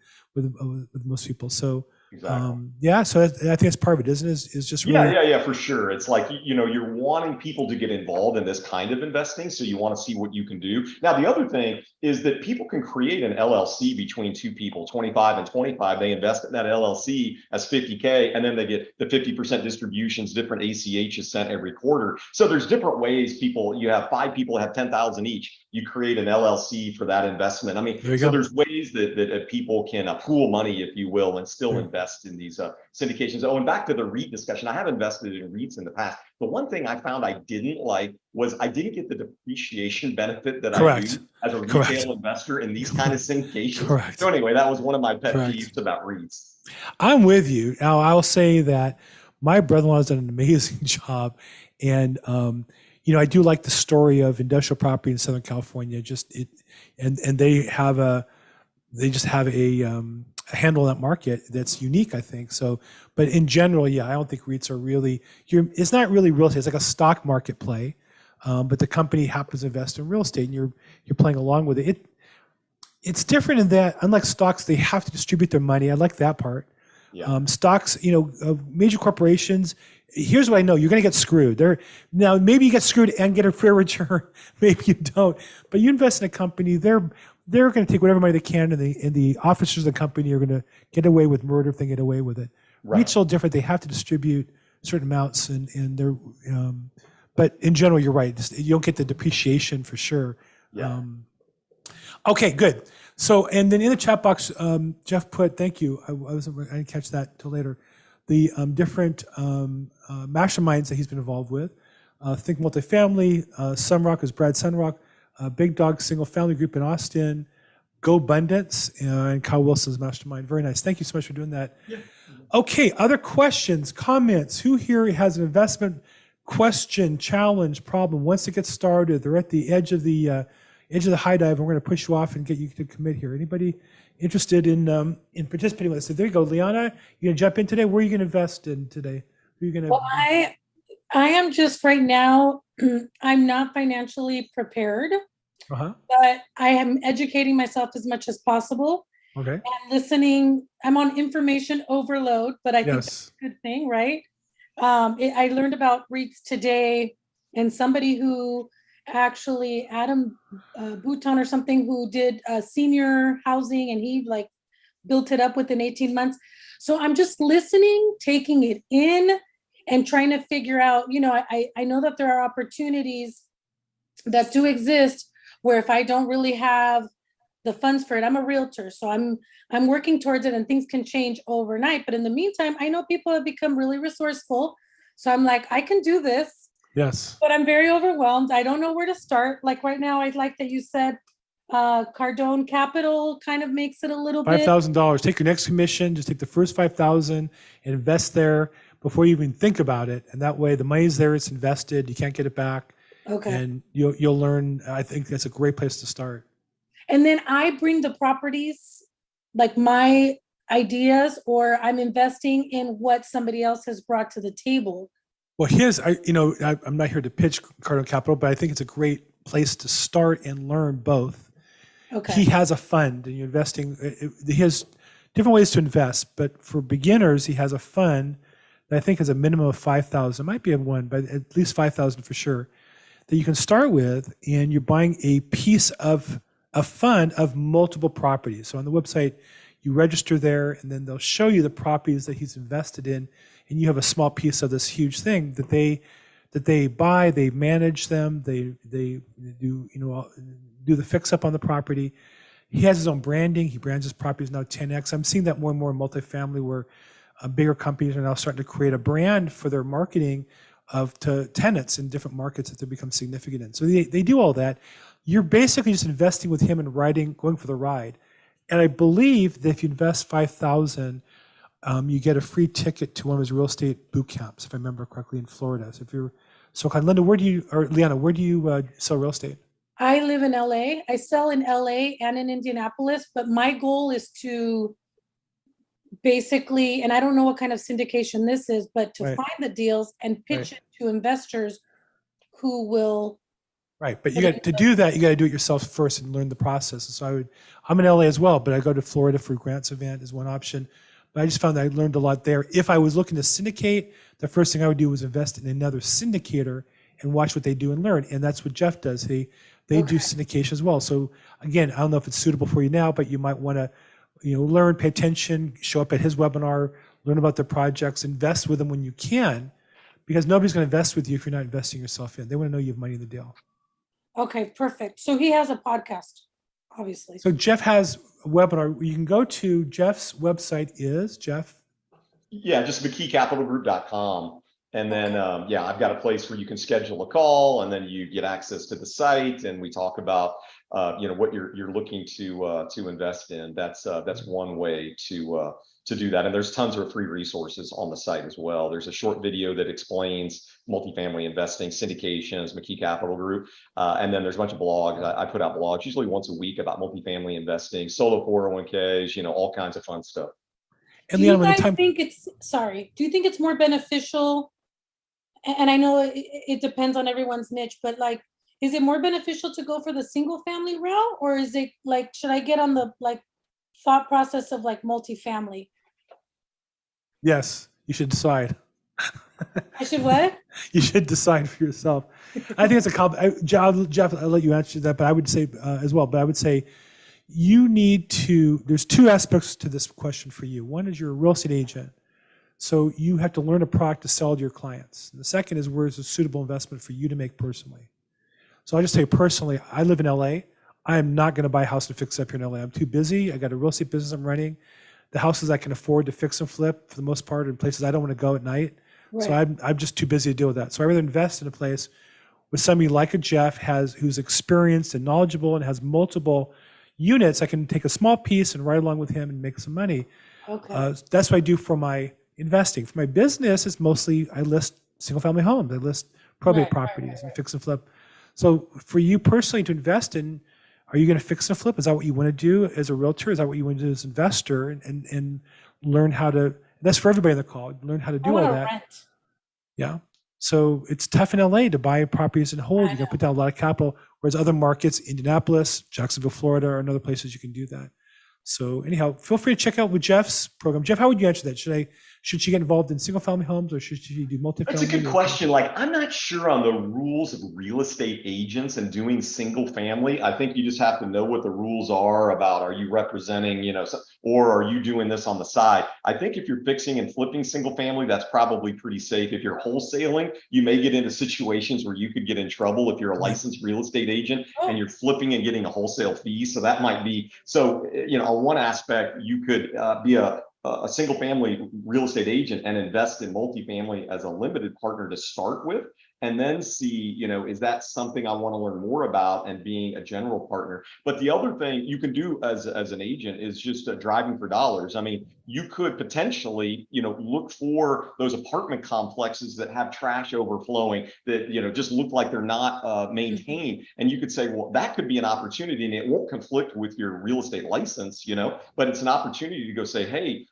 most people. So exactly. So I think it's part of it, isn't it? Is just really yeah, for sure. It's like you're wanting people to get involved in this kind of investing, so you want to see what you can do. Now the other thing is that people can create an LLC between 2 people, 25 and 25. They invest in that LLC as 50K, and then they get the 50% distributions, different ACHs sent every quarter. So there's different ways you have 5 people have 10,000 each. You create an LLC for that investment. I mean, so there's ways that people can pool money, if you will, and still invest in these syndications. Oh, and back to the REIT discussion, I have invested in REITs in the past. The one thing I found I didn't like was I didn't get the depreciation benefit that I do as a retail investor in these kind of syndications. So anyway, that was one of my pet peeves about REITs. I'm with you. Now, I'll say that my brother-in-law has done an amazing job. And, I do like the story of industrial property in Southern California. And they just have a handle on that market that's unique, I think. So, but in general, I don't think REITs are really, it's not really real estate. It's like a stock market play, but the company happens to invest in real estate and you're playing along with it. It's different in that, unlike stocks, they have to distribute their money. I like that part. Stocks, major corporations, here's what I know, you're going to get screwed. Now, maybe you get screwed and get a fair return. Maybe you don't. But you invest in a company, they're going to take whatever money they can, and the officers of the company are going to get away with murder if they get away with it. REITs are different. They have to distribute certain amounts, and they're. But in general, you're right. You don't get the depreciation for sure. Okay, good. So, and then in the chat box, Jeff put, thank you. I didn't catch that till later. The different masterminds that he's been involved with. Think Multifamily, Sunrock is Brad Sunrock, Big Dog Single Family Group in Austin, Go Abundance, and Kyle Wilson's mastermind. Very nice. Thank you so much for doing that. Okay, other questions, comments? Who here has an investment question, challenge, problem, wants to get started? They're at the edge of the high dive. And we're going to push you off and get you to commit here. Anybody interested in participating with us? So there you go, Liana. You gonna jump in today? Where are you going to invest in today? Who are you going to? Well, I am just right now. I'm not financially prepared, but I am educating myself as much as possible. Okay. And listening. I'm on information overload, but I think that's a good thing, right? I learned about REITs today, and somebody who actually, Adam Bouton or something, who did senior housing, and he like built it up within 18 months. So I'm just listening, taking it in, and trying to figure out, I know that there are opportunities that do exist where if I don't really have the funds for it, I'm a realtor, so I'm working towards it, and things can change overnight. But in the meantime, I know people have become really resourceful. So I'm like, I can do this. Yes. But I'm very overwhelmed. I don't know where to start. Like right now, I'd like that you said Cardone Capital kind of makes it a little bit. $5,000. Take your next commission, just take the first 5,000 and invest there before you even think about it. And that way the money's there, it's invested, you can't get it back. Okay. And you'll learn. I think that's a great place to start. And then I bring the properties, like my ideas, or I'm investing in what somebody else has brought to the table. Well, I'm not here to pitch Cardone Capital, but I think it's a great place to start and learn both. Okay. He has a fund, and you're investing. He has different ways to invest, but for beginners, he has a fund that I think is a minimum of 5,000. It might be one, but at least 5,000 for sure, that you can start with, and you're buying a piece of a fund of multiple properties. So on the website, you register there, and then they'll show you the properties that he's invested in, and you have a small piece of this huge thing that they buy, they manage them, they do do the fix up on the property. He has his own branding. He brands his properties now 10x. I'm seeing that more and more in multifamily, where bigger companies are now starting to create a brand for their marketing to tenants in different markets that they become significant in. So they do all that. You're basically just investing with him and going for the ride. And I believe that if you invest 5,000, you get a free ticket to one of his real estate boot camps, if I remember correctly, in Florida. So if you're so kind, Linda, Liana, where do you sell real estate? I live in LA. I sell in LA and in Indianapolis, but my goal is to basically, and I don't know what kind of syndication this is, but to find the deals and pitch it to investors who will. Right, but to do that, you got to do it yourself first and learn the process. So I'm in LA as well, but I go to Florida for grants event is one option. But I just found that I learned a lot there. If I was looking to syndicate, the first thing I would do was invest in another syndicator and watch what they do and learn. And that's what Jeff does. They do syndication as well. So again, I don't know if it's suitable for you now, but you might want to, learn, pay attention, show up at his webinar, learn about their projects, invest with them when you can, because nobody's going to invest with you if you're not investing yourself in. They want to know you have money in the deal. Okay, perfect. So he has a podcast, obviously. So Jeff has a webinar. You can go to Jeff's website is Jeff. Yeah, just McKeeCapitalGroup.com. And then, I've got a place where you can schedule a call, and then you get access to the site, and we talk about, what you're looking to invest in. That's one way to do that. And there's tons of free resources on the site as well. There's a short video that explains multifamily investing, syndications, McKee Capital Group. And then there's a bunch of blogs. I put out blogs usually once a week about multifamily investing, solo 401ks, all kinds of fun stuff. And do you guys think do you think it's more beneficial? And I know it depends on everyone's niche, but is it more beneficial to go for the single family route, or is it should I get on the thought process of multifamily? Yes, you should decide. I should what? You should decide for yourself. I think it's Jeff, I'll let you answer that, but I would say as well, but I would say there's two aspects to this question for you. One is you're a real estate agent. So you have to learn a product to sell to your clients. And the second is where is a suitable investment for you to make personally. So I'll just say personally, I live in LA. I am not going to buy a house to fix up here in LA. I'm too busy. I got a real estate business I'm running. The houses I can afford to fix and flip for the most part in places I don't want to go at night. Right. So I'm just too busy to deal with that. So I rather invest in a place with somebody like a Jeff who's experienced and knowledgeable and has multiple units. I can take a small piece and ride along with him and make some money. Okay. That's what I do for my investing. For my business, it's mostly I list single family homes, I list probate Right, properties and fix and flip. So for you personally to invest in, are you going to fix and flip? Is that what you want to do as a realtor? Is that what you want to do as an investor, and learn how to? That's for everybody in the call. Learn how to I do want all to that. rent. Yeah. So it's tough in LA to buy properties and hold. You got to put down a lot of capital. Whereas other markets, Indianapolis, Jacksonville, Florida, or other places you can do that. So anyhow, feel free to check out with Jeff's program. Jeff, how would you answer that? Should she get involved in single family homes, or should she do multifamily? That's a good question. Like, I'm not sure on the rules of real estate agents and doing single family. I think you just have to know what the rules are about, are you representing, or are you doing this on the side? I think if you're fixing and flipping single family, that's probably pretty safe. If you're wholesaling, you may get into situations where you could get in trouble if you're a licensed real estate agent and you're flipping and getting a wholesale fee. So that might be, on one aspect, you could be a single family real estate agent and invest in multifamily as a limited partner to start with, and then see, is that something I want to learn more about, and being a general partner. But the other thing you can do as an agent is just driving for dollars. I mean, you could potentially, look for those apartment complexes that have trash overflowing, that, just look like they're not maintained. And you could say, well, that could be an opportunity, and it won't conflict with your real estate license, but it's an opportunity to go say, hey,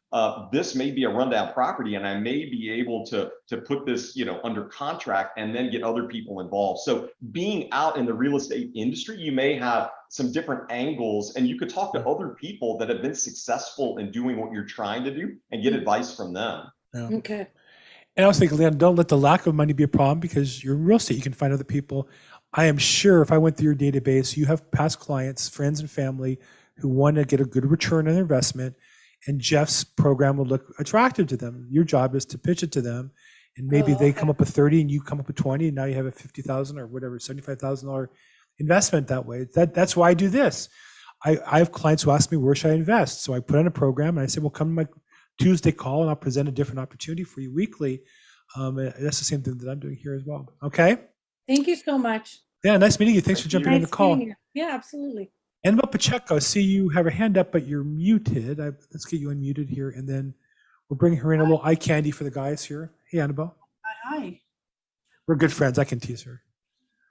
this may be a rundown property, and I may be able to put this, under contract, and then get other people involved. So being out in the real estate industry, you may have some different angles, and you could talk to other people that have been successful in doing what you're trying to do and get advice from them. Yeah. Okay. And I was thinking, Leon, don't let the lack of money be a problem, because you're in real estate. You can find other people. I am sure if I went through your database, you have past clients, friends and family who want to get a good return on their investment, and Jeff's program will look attractive to them. Your job is to pitch it to them, and maybe they come up with 30 and you come up with 20, and now you have a $50,000 or whatever, $75,000 investment that way. That's why I do this. I have clients who ask me, where should I invest? So I put on a program, and I say, well, come to my Tuesday call, and I'll present a different opportunity for you weekly. That's the same thing that I'm doing here as well. Okay. Thank you so much. Yeah, nice meeting you. Thanks for jumping on the call. Yeah, absolutely. Annabelle Pacheco, I see you have a hand up, but you're muted. Let's get you unmuted here, and then we'll bring her in. A little eye candy for the guys here. Hey, Annabelle. Hi. We're good friends. I can tease her.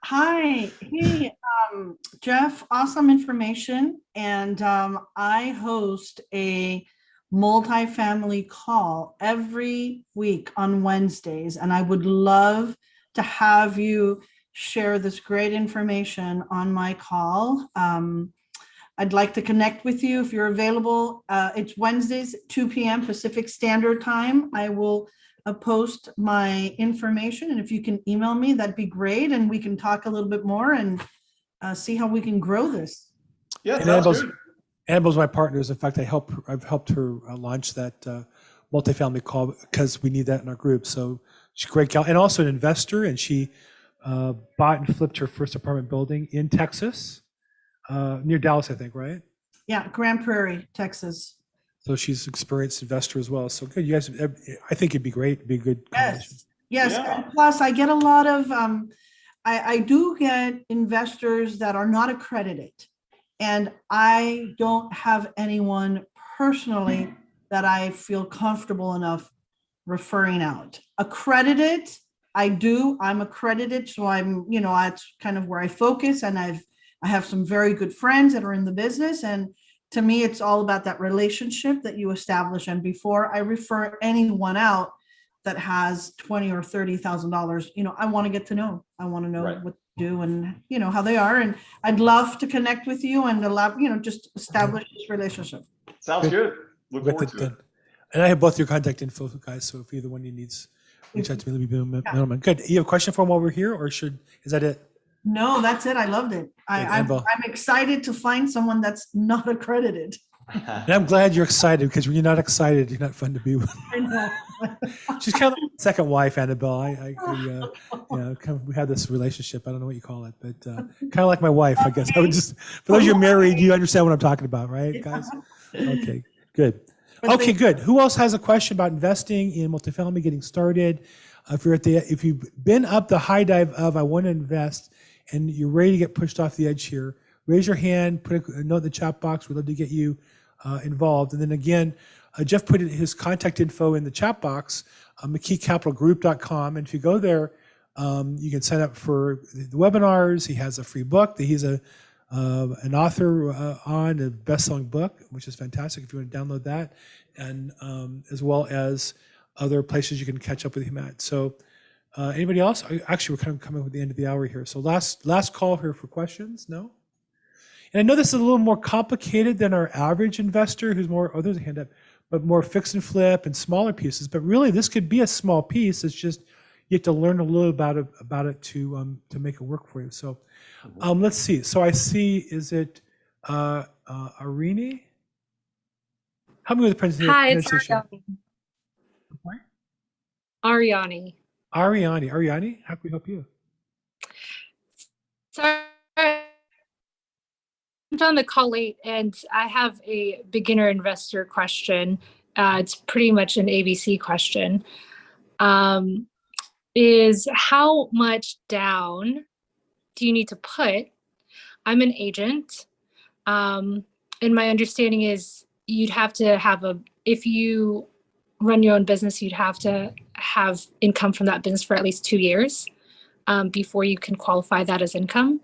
Hi. Hey, Jeff, awesome information. And I host a multifamily call every week on Wednesdays, and I would love to have you share this great information on my call. I'd like to connect with you if you're available. It's Wednesdays, 2 p.m. Pacific Standard Time. I will post my information, and if you can email me, that'd be great, and we can talk a little bit more and see how we can grow this. Yeah, sounds good. Annabelle's my partners. In fact, I've helped her launch that multifamily call, because we need that in our group. So she's a great gal, and also an investor, and she bought and flipped her first apartment building in Texas, near Dallas, I think, right? Yeah, Grand Prairie, Texas. So she's an experienced investor as well. So good. You guys, I think it'd be great. It'd be a good combination. Yes. Yeah. And plus, I get a lot of, I do get investors that are not accredited. And I don't have anyone personally that I feel comfortable enough referring out. Accredited, I do. I'm accredited. So I'm, that's kind of where I focus. And I have some very good friends that are in the business. And to me, it's all about that relationship that you establish. And before I refer anyone out that has $20,000 or $30,000, I want to get to know. I want to know what they do and, how they are. And I'd love to connect with you and allow, just establish this relationship. Sounds good. Look forward to it. And I have both your contact info, guys. So if either one of you needs, reach out to me. Let me be a middleman. Good. You have a question for him while we're here, or is that it? No, that's it. I loved it. I'm excited to find someone that's not accredited. And I'm glad you're excited, because when you're not excited, you're not fun to be with. I know. She's kind of like my second wife, Annabelle. We have this relationship. I don't know what you call it, but kind of like my wife, I guess. I would just, for those of you married, you understand what I'm talking about, right, guys? Okay, good. Okay, good. Who else has a question about investing in multifamily, getting started? If you've been up the high dive of I want to invest, and you're ready to get pushed off the edge here, raise your hand, put a note in the chat box. We'd love to get you involved. And then again, Jeff put his contact info in the chat box, McKeeCapitalGroup.com. And if you go there, you can sign up for the webinars. He has a free book that he's an author on, a best-selling book, which is fantastic if you want to download that, and as well as other places you can catch up with him at. So anybody else? Actually, we're kind of coming with the end of the hour here. So last call here for questions. No? And I know this is a little more complicated than our average investor who's more, oh, there's a hand up, but more fix and flip and smaller pieces. But really, this could be a small piece. It's just you have to learn a little about it to make it work for you. So let's see. So I see, is it Arini? Help me with the pronunciation. Hi, it's Ariani. Ariani, how can we help you? Sorry, I'm on the call late, and I have a beginner investor question. It's pretty much an ABC question. Is how much down do you need to put? I'm an agent, and my understanding is you'd have to have if you run your own business, you'd have to have income from that business for at least 2 years before you can qualify that as income.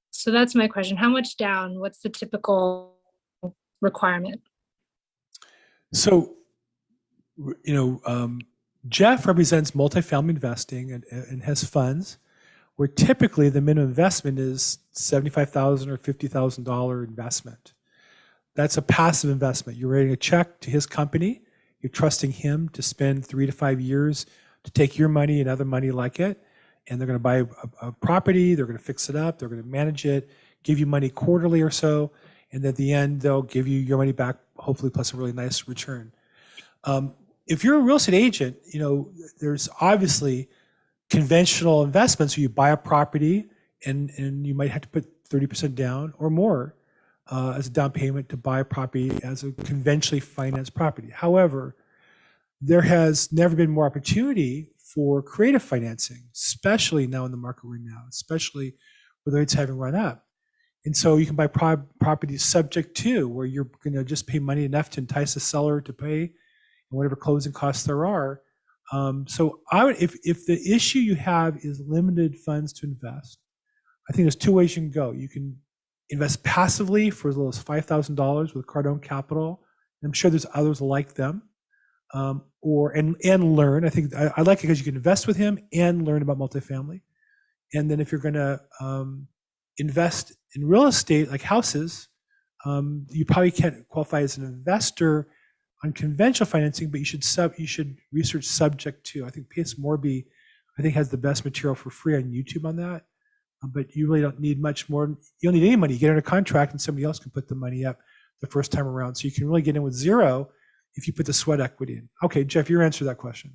So that's my question. How much down? What's the typical requirement? So, Jeff represents multifamily investing and has funds where typically the minimum investment is $75,000 or $50,000 investment. That's a passive investment. You're writing a check to his company. You're trusting him to spend 3 to 5 years to take your money and other money like it. And they're going to buy a property. They're going to fix it up. They're going to manage it, give you money quarterly or so. And at the end, they'll give you your money back, hopefully plus a really nice return. If you're a real estate agent, there's obviously conventional investments where you buy a property and you might have to put 30% down or more as a down payment to buy a property as a conventionally financed property. However, there has never been more opportunity for creative financing, especially now in the market we're in now, especially with the rates having run up. And so you can buy properties subject to where you're going to just pay money enough to entice the seller to pay whatever closing costs there are. So I would, if the issue you have is limited funds to invest, I think there's 2 ways you can go. You can invest passively for as little as $5,000 with Cardone Capital. I'm sure there's others like them, and learn. I think I like it because you can invest with him and learn about multifamily. And then if you're going to invest in real estate like houses, you probably can't qualify as an investor on conventional financing, but you should research subject to. I think Pace Morby, has the best material for free on YouTube on that. But you really don't need much more. You don't need any money. You get under contract and somebody else can put the money up the first time around. So you can really get in with zero if you put the sweat equity in. Okay, Jeff, your answer to that question.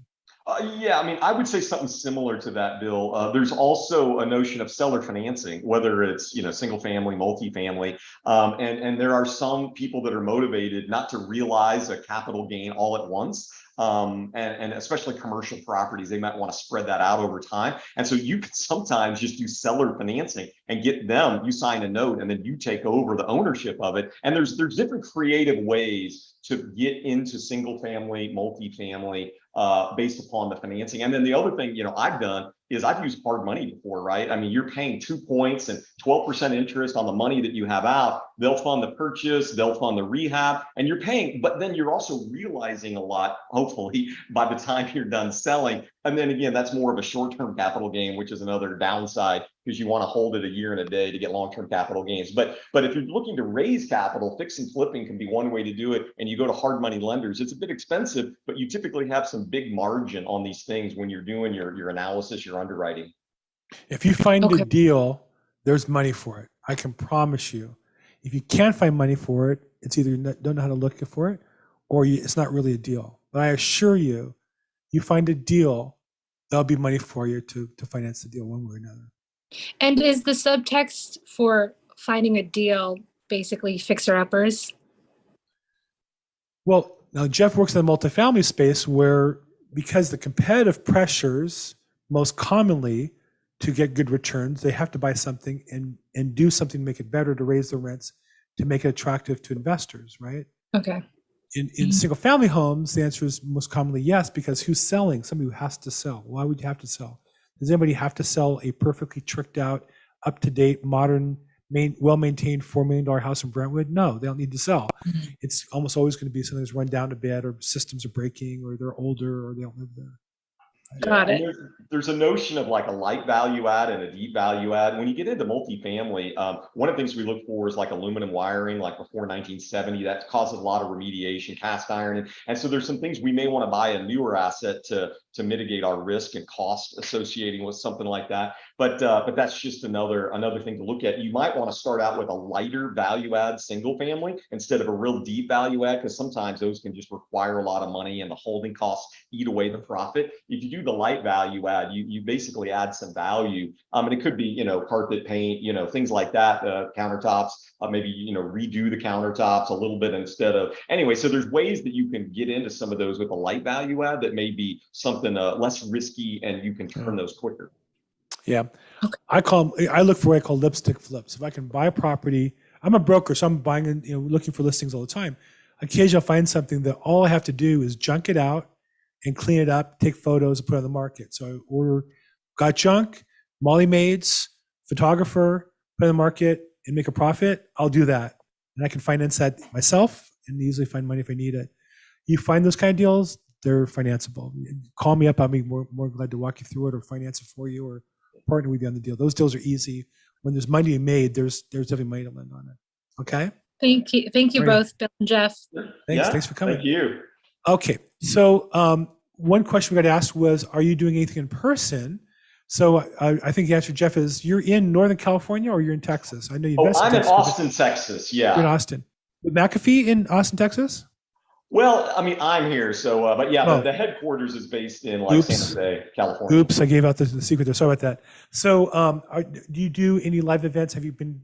Yeah, I would say something similar to that, Bill. There's also a notion of seller financing, whether it's single family, multifamily, and there are some people that are motivated not to realize a capital gain all at once. And especially commercial properties, they might want to spread that out over time. And so you can sometimes just do seller financing and get them, you sign a note and then you take over the ownership of it. And there's different creative ways to get into single family, multifamily, based upon the financing. And then the other thing, I've done is I've used hard money before, right? You're paying 2 points and 12% interest on the money that you have out. They'll fund the purchase, they'll fund the rehab, and you're paying, but then you're also realizing a lot, hopefully, by the time you're done selling. And then again, that's more of a short-term capital gain, which is another downside because you want to hold it a year and a day to get long-term capital gains. But if you're looking to raise capital, fix and flipping can be one way to do it. And you go to hard money lenders, it's a bit expensive, but you typically have some big margin on these things when you're doing your analysis, your underwriting. If you find a deal, there's money for it. I can promise you. If you can't find money for it, it's either you don't know how to look for it or it's not really a deal. But I assure you, you find a deal, there'll be money for you to finance the deal one way or another. And is the subtext for finding a deal basically fixer-uppers? Well, now Jeff works in the multifamily space where, because the competitive pressures most commonly to get good returns, they have to buy something and do something to make it better, to raise the rents, to make it attractive to investors, right? Okay. In single family homes, the answer is most commonly yes, because who's selling? Somebody who has to sell. Why would you have to sell? Does anybody have to sell a perfectly tricked out, up to date, modern, well-maintained $4 million house in Brentwood? No, they don't need to sell. It's almost always going to be something that's run down to bed, or systems are breaking, or they're older, or they don't live there. Got it. There's a notion of like a light value add and a deep value add. When you get into multifamily, one of the things we look for is like aluminum wiring, like before 1970, that causes a lot of remediation, cast iron. And so there's some things we may want to buy a newer asset to mitigate our risk and cost associating with something like that. But that's just another thing to look at. You might want to start out with a lighter value add single family instead of a real deep value add, because sometimes those can just require a lot of money and the holding costs eat away the profit. If you do the light value add, you basically add some value. And it could be, carpet paint, things like that, countertops, maybe, redo the countertops a little bit instead of, anyway, so there's ways that you can get into some of those with a light value add that may be something less risky, and you can turn those quicker. Yeah. I look for what I call lipstick flips. If I can buy a property, I'm a broker, so I'm buying and looking for listings all the time. Occasionally I'll find something that all I have to do is junk it out and clean it up, take photos, and put it on the market. So I got junk, Molly maids, photographer, put it on the market and make a profit. I'll do that. And I can finance that myself and easily find money if I need it. You find those kind of deals, they're financeable. Call me up. I'll be more glad to walk you through it or finance it for you or partner with you on the deal. Those deals are easy. When there's money made, there's definitely money to lend on it. Okay. Thank you both, Bill and Jeff. Thanks for coming. Thank you. Okay. So one question we got asked was, are you doing anything in person? So I think the answer, Jeff, is you're in Northern California or you're in Texas? I know you invest I'm in Texas, Austin, Texas. Yeah. You're in Austin. McAfee in Austin, Texas? Well, I mean, I'm here, so but yeah, the headquarters is based in San Jose, California. Oops, I gave out the secret there. Sorry about that. So, do you do any live events? Have you been?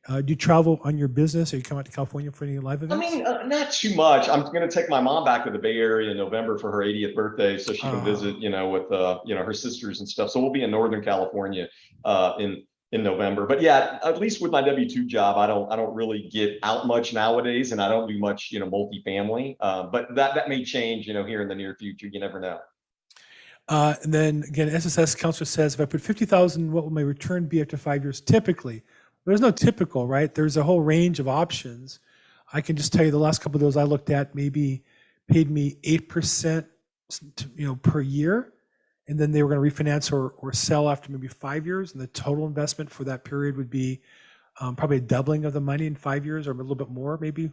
Do you travel on your business? Or you come out to California for any live events? I mean, not too much. I'm going to take my mom back to the Bay Area in November for her 80th birthday, so she can visit, with her sisters and stuff. So we'll be in Northern California in November. But yeah, at least with my W-2 job, I don't really get out much nowadays, and I don't do much, multifamily. But that may change, here in the near future. You never know. And then again, SSS counselor says, if I put 50,000, what will my return be after 5 years? Typically, there's no typical, right? There's a whole range of options. I can just tell you the last couple of those I looked at maybe paid me 8%, per year. And then they were going to refinance or sell after maybe 5 years. And the total investment for that period would be probably a doubling of the money in 5 years, or a little bit more, maybe.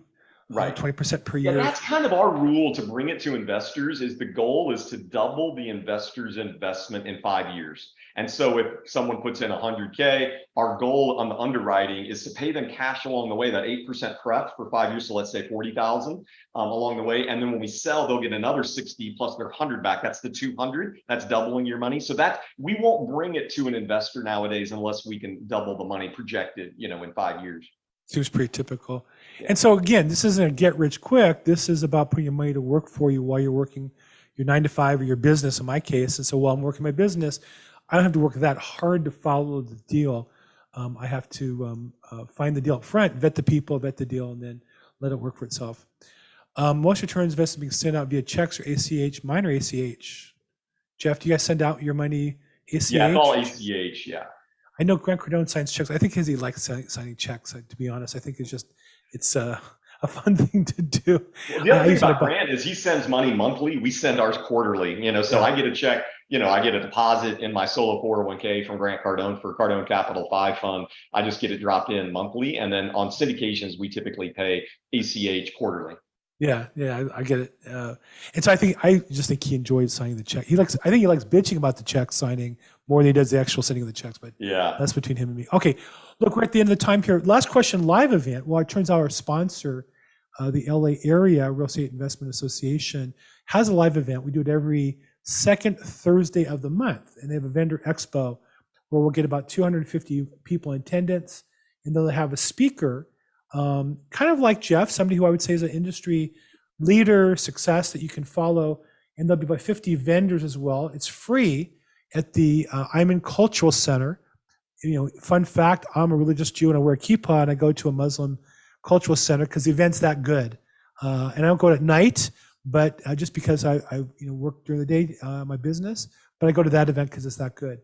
Right. 20% per year. Yeah, that's kind of our rule to bring it to investors. Is the goal is to double the investor's investment in 5 years. And so if someone puts in 100K, our goal on the underwriting is to pay them cash along the way, that 8% pref for 5 years. So let's say 40,000 along the way. And then when we sell, they'll get another 60 plus their 100 back. That's the 200. That's doubling your money. So that we won't bring it to an investor nowadays unless we can double the money projected, in 5 years. Seems pretty typical. Yeah. And so again, this isn't a get rich quick. This is about putting your money to work for you while you're working your 9 to 5 or your business in my case. And so while I'm working my business, I don't have to work that hard to follow the deal. I have to find the deal up front, vet the people, vet the deal, and then let it work for itself. Most returns invested being sent out via checks or ACH. Mine are ACH. Jeff, do you guys send out your money ACH? Yeah, it's all ACH, yeah. I know Grant Cardone signs checks. I think because he likes signing checks, to be honest. I think it's a fun thing to do. Well, the other thing about Grant is he sends money monthly. We send ours quarterly, so I get a check, I get a deposit in my solo 401k from Grant Cardone for Cardone Capital 5 fund. I just get it dropped in monthly. And then on syndications, we typically pay ACH quarterly. Yeah, I get it. And so I just think he enjoys signing the check. I think he likes bitching about the check signing more than he does the actual sending of the checks. But yeah, that's between him and me. Okay, look, we're at the end of the time here. Last question, live event. Well, it turns out our sponsor, the LA Area Real Estate Investment Association, has a live event. We do it every second Thursday of the month, and they have a vendor expo where we'll get about 250 people in attendance, and they'll have a speaker. Kind of like Jeff, somebody who I would say is an industry leader, success that you can follow. And there'll be about 50 vendors as well. It's free at the Iman Cultural Center. Fun fact, I'm a religious Jew and I wear a kippah and I go to a Muslim cultural center because the event's that good. And I don't go at night, but just because I work during the day, my business, but I go to that event because it's that good.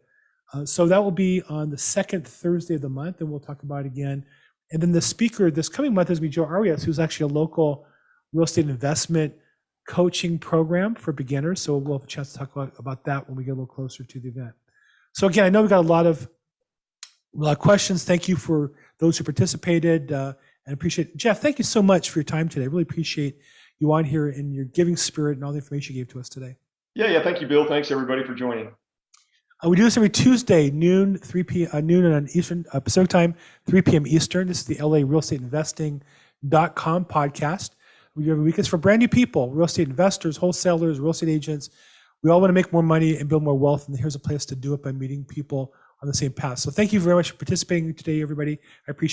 So that will be on the second Thursday of the month, and we'll talk about it again. And then the speaker this coming month is going to be Joe Arias, who's actually a local real estate investment coaching program for beginners. So we'll have a chance to talk about that when we get a little closer to the event. So again, I know we got a lot of questions. Thank you for those who participated, and appreciate it. Jeff, thank you so much for your time today. I really appreciate you on here and your giving spirit and all the information you gave to us today. Yeah. Thank you, Bill. Thanks everybody for joining. We do this every Tuesday, noon on Eastern Pacific time, 3 p.m. Eastern. This is the LARealestateInvesting.com podcast. We do every week. It's for brand new people, real estate investors, wholesalers, real estate agents. We all want to make more money and build more wealth, and here's a place to do it by meeting people on the same path. So thank you very much for participating today, everybody. I appreciate